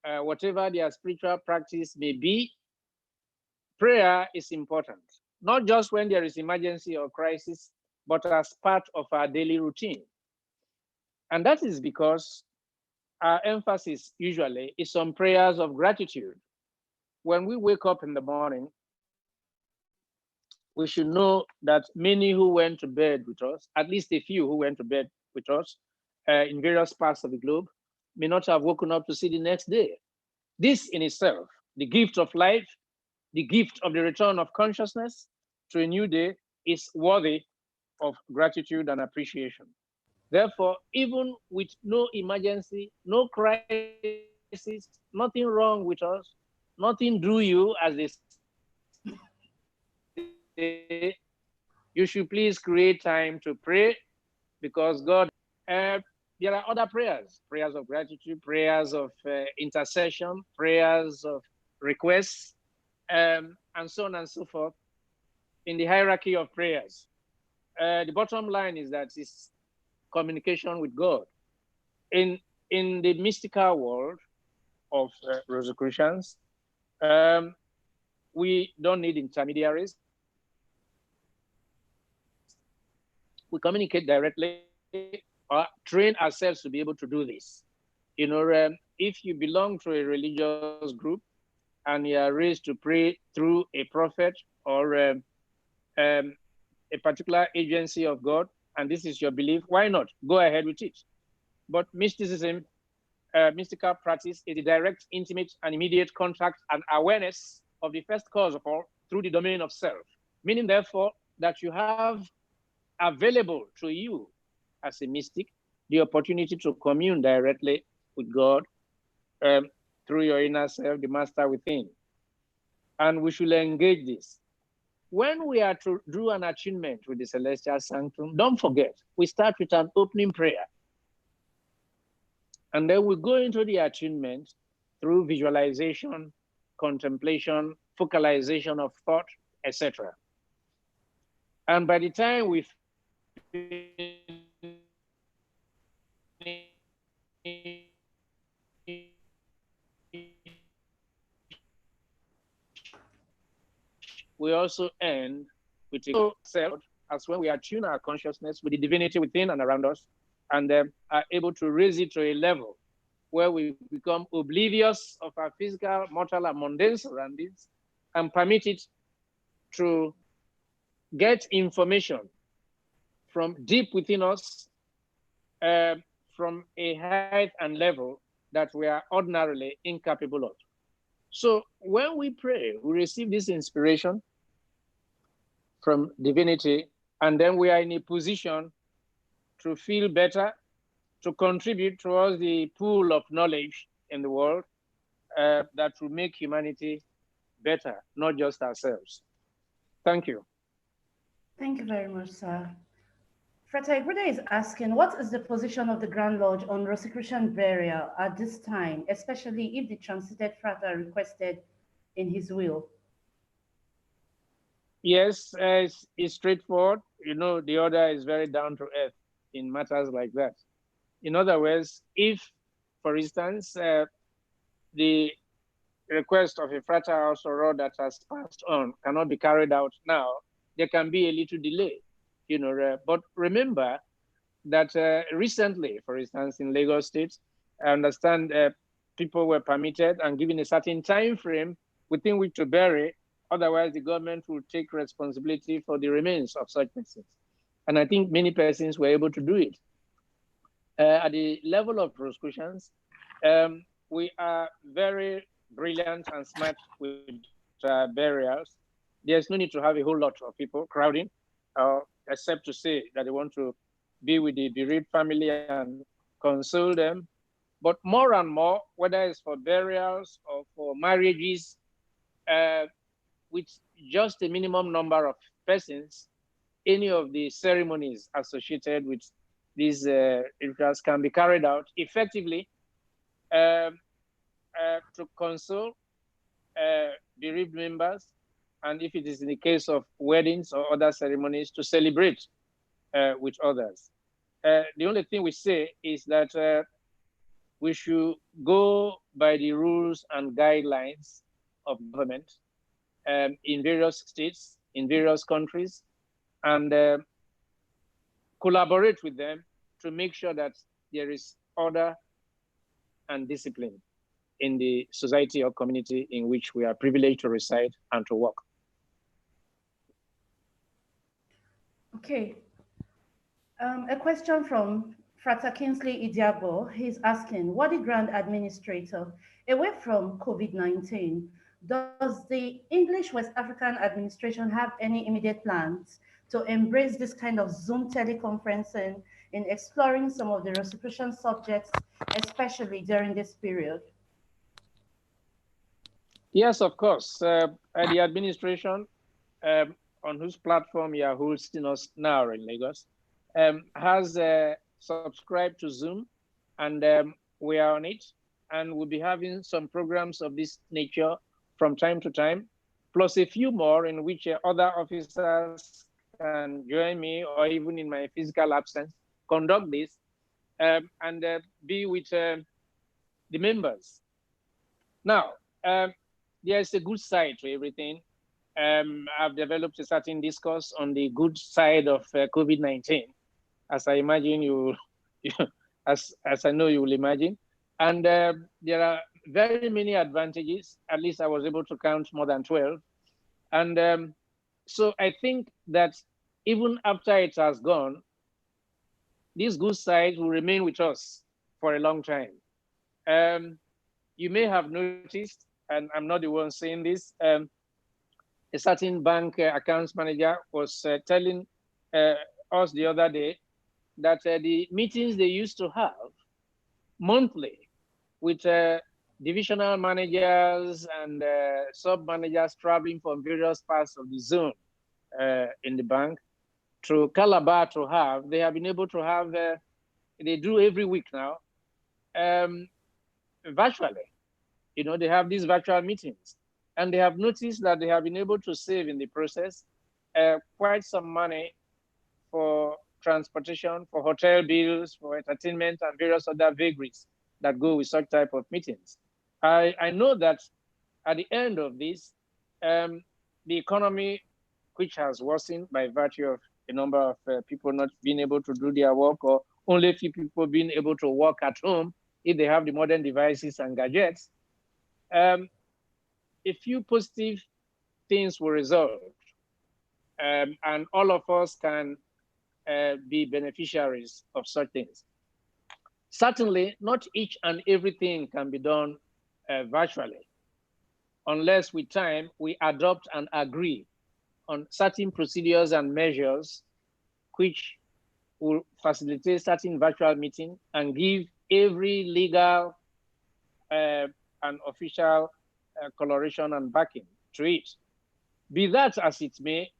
whatever their spiritual practice may be, prayer is important, not just when there is emergency or crisis, but as part of our daily routine. And that is because our emphasis usually is on prayers of gratitude. When we wake up in the morning, we should know that many who went to bed with us, at least a few who went to bed with us in various parts of the globe, may not have woken up to see the next day. This in itself, the gift of life, the gift of the return of consciousness to a new day, is worthy of gratitude and appreciation. Therefore, even with no emergency, no crisis, nothing wrong with us, nothing drew you, as they say, you should please create time to pray, because God, there are other prayers, prayers of gratitude, prayers of intercession, prayers of requests, and so on and so forth in the hierarchy of prayers. The bottom line is that it's communication with God. In the mystical world of Rosicrucians, we don't need intermediaries. We communicate directly or train ourselves to be able to do this. You know, if you belong to a religious group and you are raised to pray through a prophet or a particular agency of God, and this is your belief, why not? Go ahead with it. But mysticism, mystical practice, is a direct, intimate, and immediate contact and awareness of the first cause of all through the domain of self, meaning therefore that you have available to you as a mystic the opportunity to commune directly with God through your inner self, the master within. And we should engage this. When we are to do an attunement with the celestial sanctum, don't forget, we start with an opening prayer. And then we go into the attunement through visualization, contemplation, focalization of thought, etc. And by the time we also end with a self, as when we attune our consciousness with the divinity within and around us, and are able to raise it to a level where we become oblivious of our physical, mortal, and mundane surroundings, and permit it to get information from deep within us, from a height and level that we are ordinarily incapable of. So when we pray, we receive this inspiration from divinity, and then we are in a position to feel better, to contribute towards the pool of knowledge in the world that will make humanity better, not just ourselves. Thank you. Thank you very much, sir. Frater Igrude is asking, what is the position of the Grand Lodge on Rosicrucian burial at this time, especially if the transited frater requested in his will? Yes, it's straightforward. You know, the order is very down to earth in matters like that. In other words, if, for instance, the request of a frater house or road that has passed on cannot be carried out now, there can be a little delay. You know, but remember that recently, for instance, in Lagos State, I understand people were permitted and given a certain time frame within which to bury. Otherwise, the government will take responsibility for the remains of such persons. And I think many persons were able to do it. At the level of Rosicrucians, we are very brilliant and smart with burials. There's no need to have a whole lot of people crowding, except to say that they want to be with the bereaved family and console them. But more and more, whether it's for burials or for marriages, with just a minimum number of persons, any of the ceremonies associated with these rituals can be carried out effectively to console bereaved members, and if it is in the case of weddings or other ceremonies, to celebrate with others. The only thing we say is that we should go by the rules and guidelines of government in various states, in various countries, and collaborate with them to make sure that there is order and discipline in the society or community in which we are privileged to reside and to work. Okay. A question from Frater Kingsley Idiabo. He's asking, what the Grand Administrator, away from COVID-19, does the English West African administration have any immediate plans to embrace this kind of Zoom teleconferencing in exploring some of the reciprocation subjects, especially during this period? Yes, of course. The administration, on whose platform you are hosting us now in Lagos, has subscribed to Zoom, and we are on it, and we'll be having some programs of this nature from time to time, plus a few more in which other officers can join me, or even in my physical absence, conduct this and be with the members. Now, there is a good side to everything. I've developed a certain discourse on the good side of COVID-19, as I imagine as I know you will imagine. And there are very many advantages. At least I was able to count more than 12. And so I think that even after it has gone, this good side will remain with us for a long time. You may have noticed, and I'm not the one saying this, a certain bank accounts manager was telling us the other day that the meetings they used to have monthly with divisional managers and sub-managers traveling from various parts of the zone in the bank to Calabar to have, they have been able to have, they do every week now, virtually. You know, they have these virtual meetings, and they have noticed that they have been able to save in the process quite some money for transportation, for hotel bills, for entertainment, and various other vagaries that go with such type of meetings. I know that at the end of this, the economy, which has worsened by virtue of a number of people not being able to do their work, or only a few people being able to work at home if they have the modern devices and gadgets, a few positive things will result, and all of us can be beneficiaries of such things. Certainly, not each and everything can be done virtually, unless with time we adopt and agree on certain procedures and measures which will facilitate certain virtual meeting and give every legal and official coloration and backing to it. Be that as it may,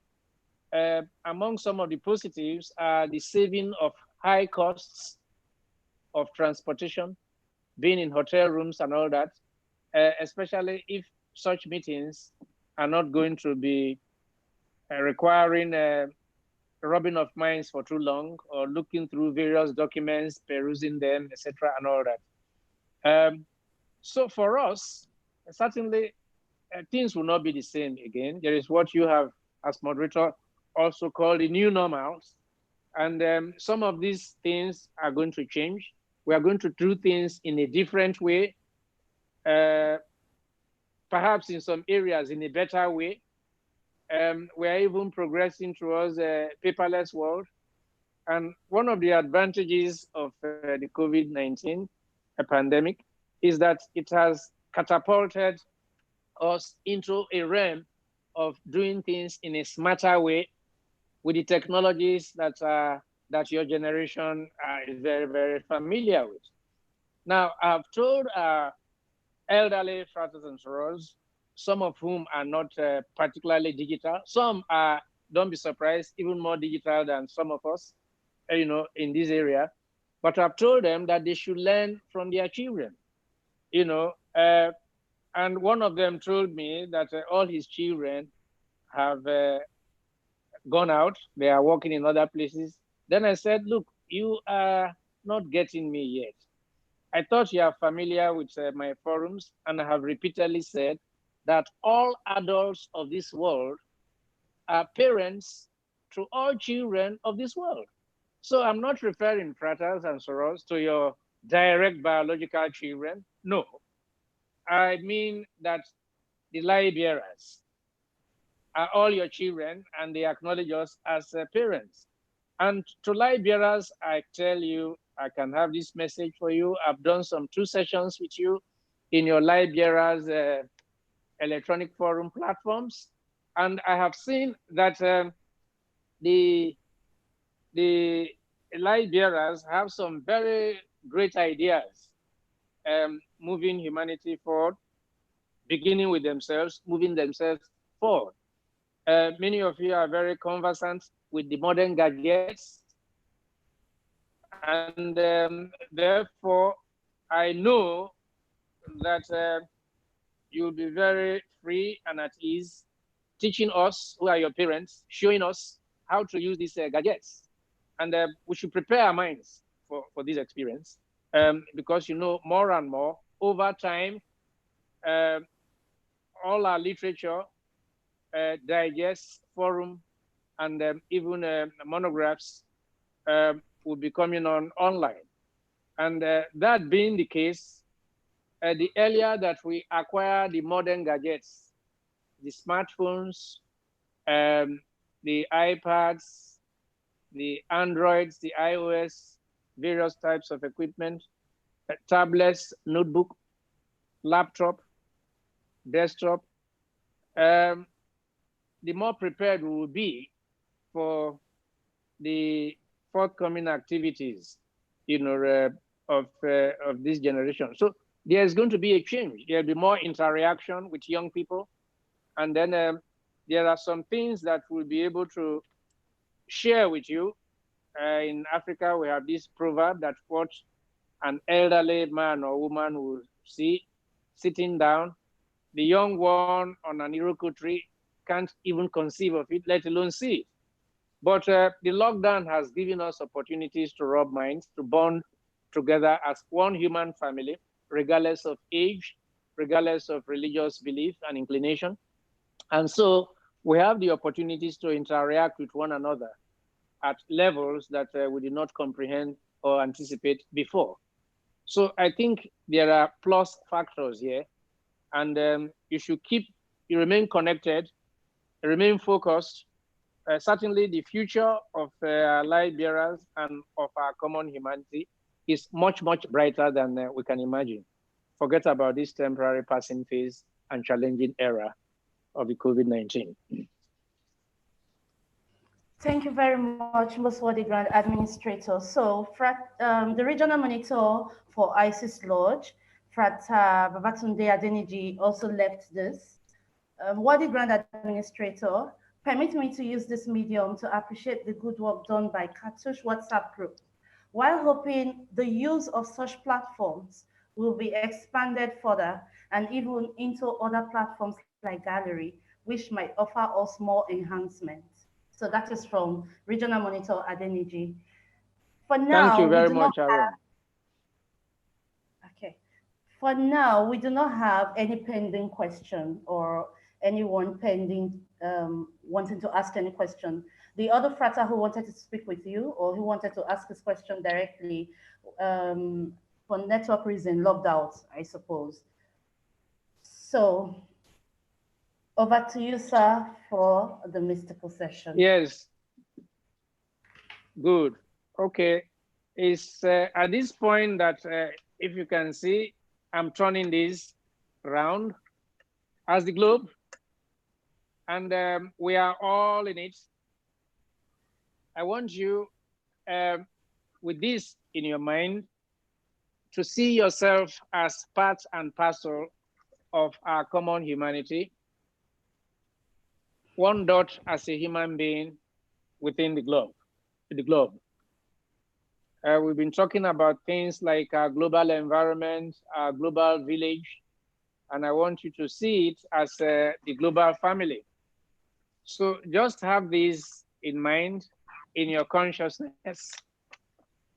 among some of the positives are the saving of high costs of transportation, being in hotel rooms and all that, especially if such meetings are not going to be requiring rubbing of minds for too long, or looking through various documents, perusing them, etc., and all that. So for us, certainly things will not be the same again. There is what you have, as moderator, also called the new normals. And some of these things are going to change. We are going to do things in a different way, perhaps in some areas in a better way. We are even progressing towards a paperless world. And one of the advantages of the COVID-19 pandemic is that it has catapulted us into a realm of doing things in a smarter way with the technologies that your generation is very, very familiar with. Now, I've told elderly fratres and sorors, some of whom are not particularly digital. Some are, don't be surprised, even more digital than some of us, in this area. But I've told them that they should learn from their children, and one of them told me that all his children have gone out. They are working in other places. Then I said, look, you are not getting me yet. I thought you are familiar with my forums, and I have repeatedly said that all adults of this world are parents to all children of this world. So I'm not referring, fratres and sorors, to your direct biological children. No, I mean that the light bearers are all your children, and they acknowledge us as parents. And to light bearers, I tell you, I can have this message for you. I've done some 2 sessions with you in your light bearers electronic forum platforms, and I have seen that the light bearers have some very great ideas, moving humanity forward, beginning with themselves, moving themselves forward. Many of you are very conversant with the modern gadgets, and therefore, I know that you'll be very free and at ease, teaching us, who are your parents, showing us how to use these gadgets. And we should prepare our minds for this experience, because more and more, over time, all our literature, digests, forum, and even monographs will be coming online. And that being the case, the earlier that we acquire the modern gadgets, the smartphones, the iPads, the Androids, the iOS, various types of equipment, tablets, notebook, laptop, desktop, the more prepared we will be for the forthcoming activities, of this generation. So there's going to be a change. There'll be more interaction with young people. And then there are some things that we'll be able to share with you. In Africa, we have this proverb that what an elderly man or woman will see sitting down, the young one on an Iroko tree can't even conceive of it, let alone see it. But the lockdown has given us opportunities to rub minds, to bond together as one human family, regardless of age, regardless of religious belief and inclination. And so we have the opportunities to interact with one another at levels that we did not comprehend or anticipate before. So I think there are plus factors here, and you remain connected, remain focused. Certainly the future of light bearers and of our common humanity is much, much brighter than we can imagine. Forget about this temporary passing phase and challenging era of the COVID-19. Thank you very much, most worthy Grand Administrator. So, the regional monitor for ISIS Lodge, Babatunde Adeniji, also left this. Worthy Grand Administrator, permit me to use this medium to appreciate the good work done by Cartouche WhatsApp group, while hoping the use of such platforms will be expanded further and even into other platforms like Gallery, which might offer us more enhancements. So that is from Regional Monitor Adeniji. For now, thank you very much, Aaron. Okay. For now, we do not have any pending question or anyone pending wanting to ask any question. The other frater who wanted to speak with you or who wanted to ask his question directly, for network reason, logged out, I suppose. So over to you, sir, for the mystical session. Yes. Good. Okay. It's at this point that if you can see, I'm turning this round as the globe, and we are all in it. I want you, with this in your mind, to see yourself as part and parcel of our common humanity, one dot as a human being within the globe. We've been talking about things like our global environment, our global village, and I want you to see it as the global family. So just have this in mind in your consciousness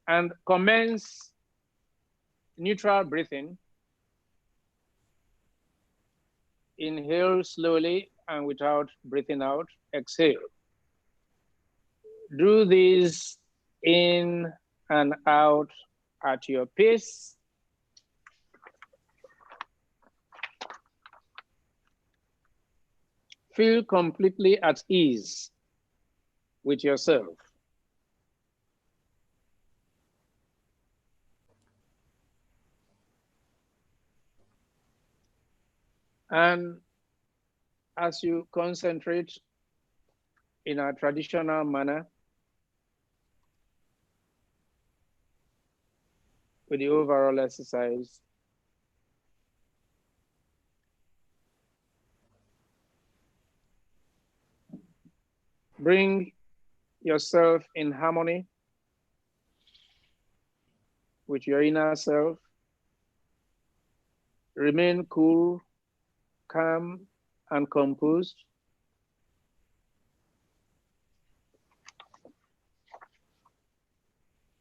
and commence neutral breathing. Inhale slowly and without breathing out, exhale. Do this in and out at your pace. Feel completely at ease with yourself. And as you concentrate in a traditional manner with the overall exercise, bring yourself in harmony with your inner self. Remain cool, calm, and composed.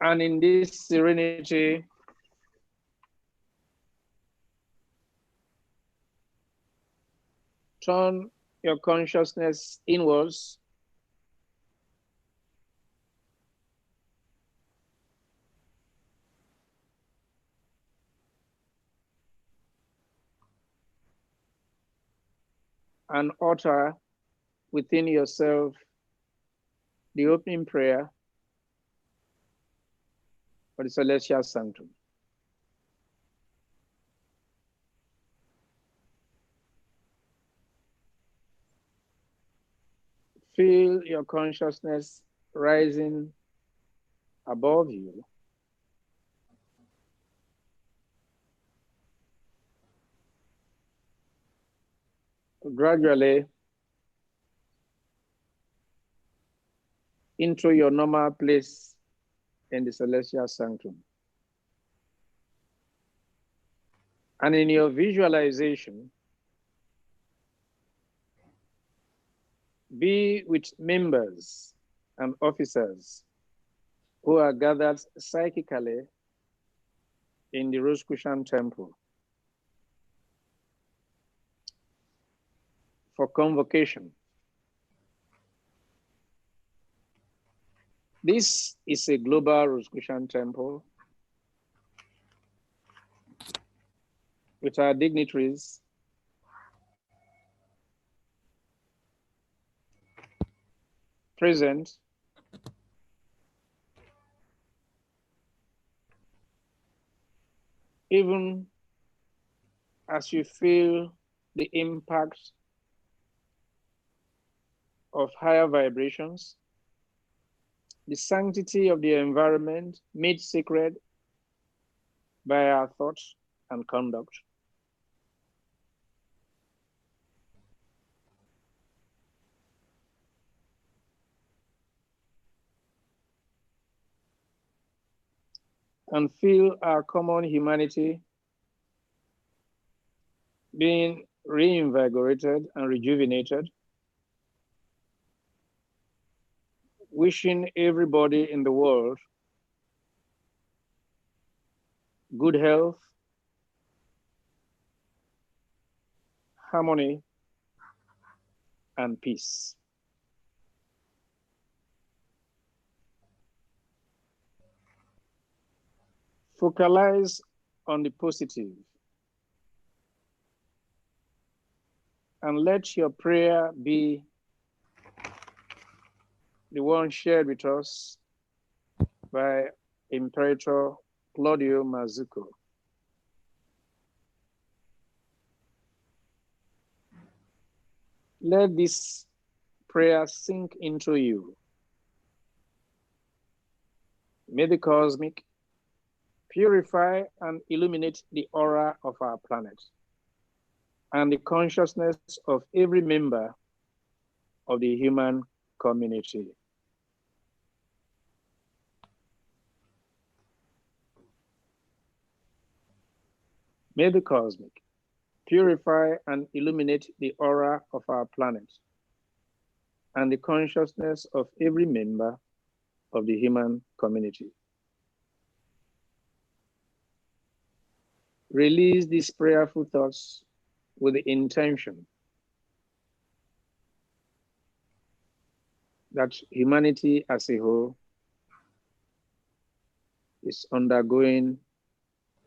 And in this serenity, turn your consciousness inwards and utter within yourself the opening prayer for the Celestial Sanctum. Feel your consciousness rising above you. Gradually into your normal place in the Celestial Sanctum. And in your visualization, be with members and officers who are gathered psychically in the Rosicrucian Temple for convocation. This is a global Rosicrucian Temple with our dignitaries present even as you feel the impact of higher vibrations, the sanctity of the environment made sacred by our thoughts and conduct. And feel our common humanity being reinvigorated and rejuvenated. Wishing everybody in the world good health, harmony, and peace. Focalize on the positive and let your prayer be the one shared with us by Imperator Claudio Mazzucco. Let this prayer sink into you. May the cosmic, purify and illuminate the aura of our planet and the consciousness of every member of the human community. May the cosmic purify and illuminate the aura of our planet and the consciousness of every member of the human community. Release these prayerful thoughts with the intention that humanity as a whole is undergoing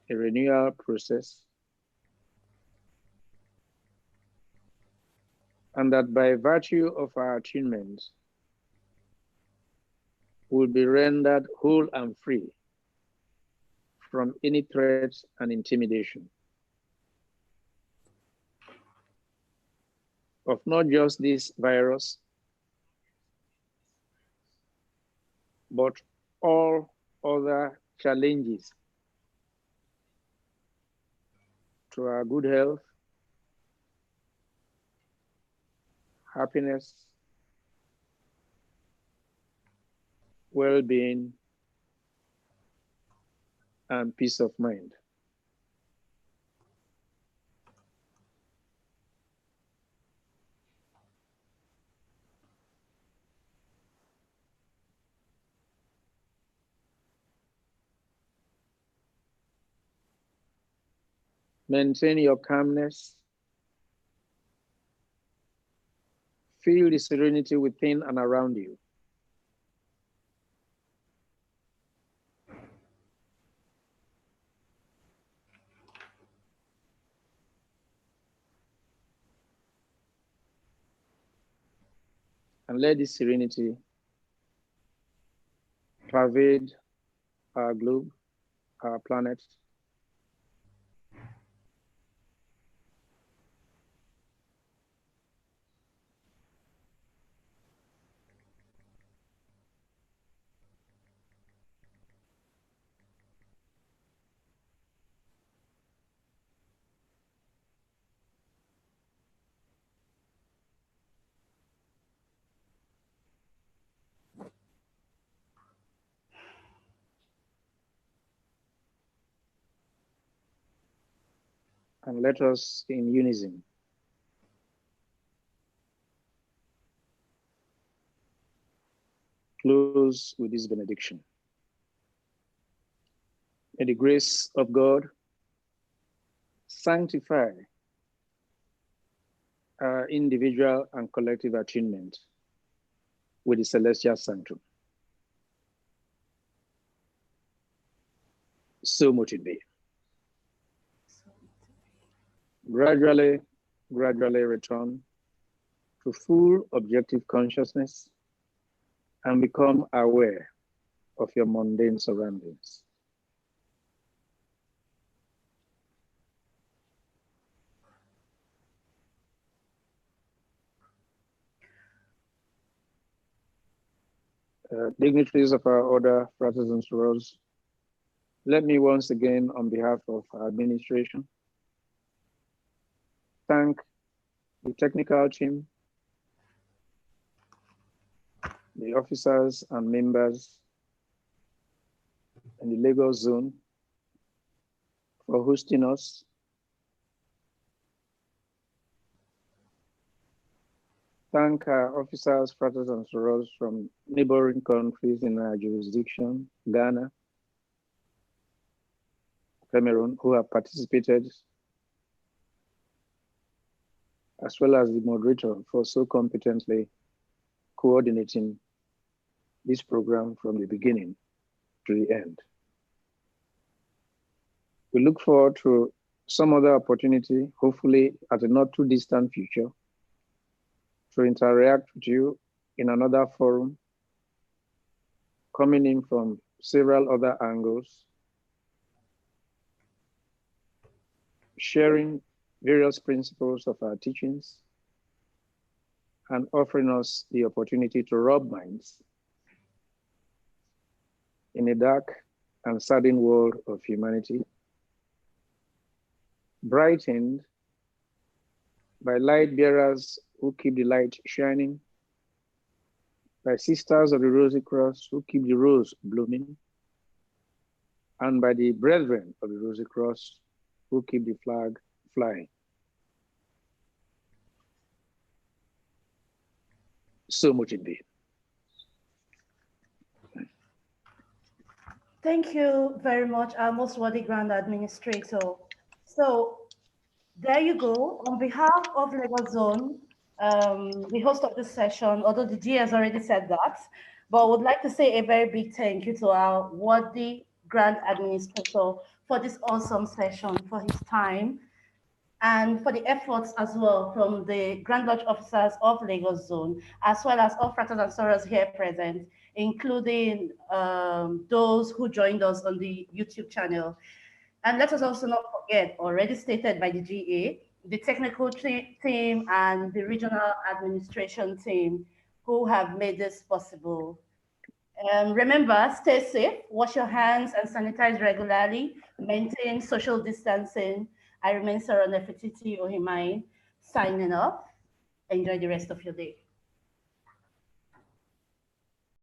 a renewal process, and that by virtue of our attunement, will be rendered whole and free from any threat and intimidation of not just this virus, but all other challenges to our good health, happiness, well-being, and peace of mind. Maintain your calmness. Feel the serenity within and around you. And let this serenity pervade our globe, our planet, and let us in unison close with this benediction. May the grace of God sanctify our individual and collective attunement with the celestial sanctum. So much it be. Gradually return to full objective consciousness and become aware of your mundane surroundings. Dignitaries of our order, brothers and sorors, let me once again, on behalf of our administration, thank the technical team, the officers and members in the Lagos zone for hosting us. Thank our officers, brothers and sorors from neighboring countries in our jurisdiction, Ghana, Cameroon, who have participated, as well as the moderator for so competently coordinating this program from the beginning to the end. We look forward to some other opportunity, hopefully at a not too distant future, to interact with you in another forum, coming in from several other angles, sharing various principles of our teachings, and offering us the opportunity to rub minds in a dark and saddened world of humanity, brightened by light bearers who keep the light shining, by sisters of the Rosy Cross who keep the rose blooming, and by the brethren of the Rosy Cross who keep the flag flying. So much indeed. Thank you very much, our most worthy Grand Administrator. So there you go. On behalf of Lagos Zone, the host of this session, although the G has already said that, but I would like to say a very big thank you to our worthy Grand Administrator for this awesome session, for his time, and for the efforts as well from the Grand Lodge officers of Lagos Zone, as well as all fratres and sorors here present, including those who joined us on the YouTube channel. And let us also not forget, already stated by the GA, the technical team and the regional administration team who have made this possible. Remember, stay safe, wash your hands and sanitize regularly, maintain social distancing. I remain Sarah Nefertiti Ohimai, signing off. Enjoy the rest of your day.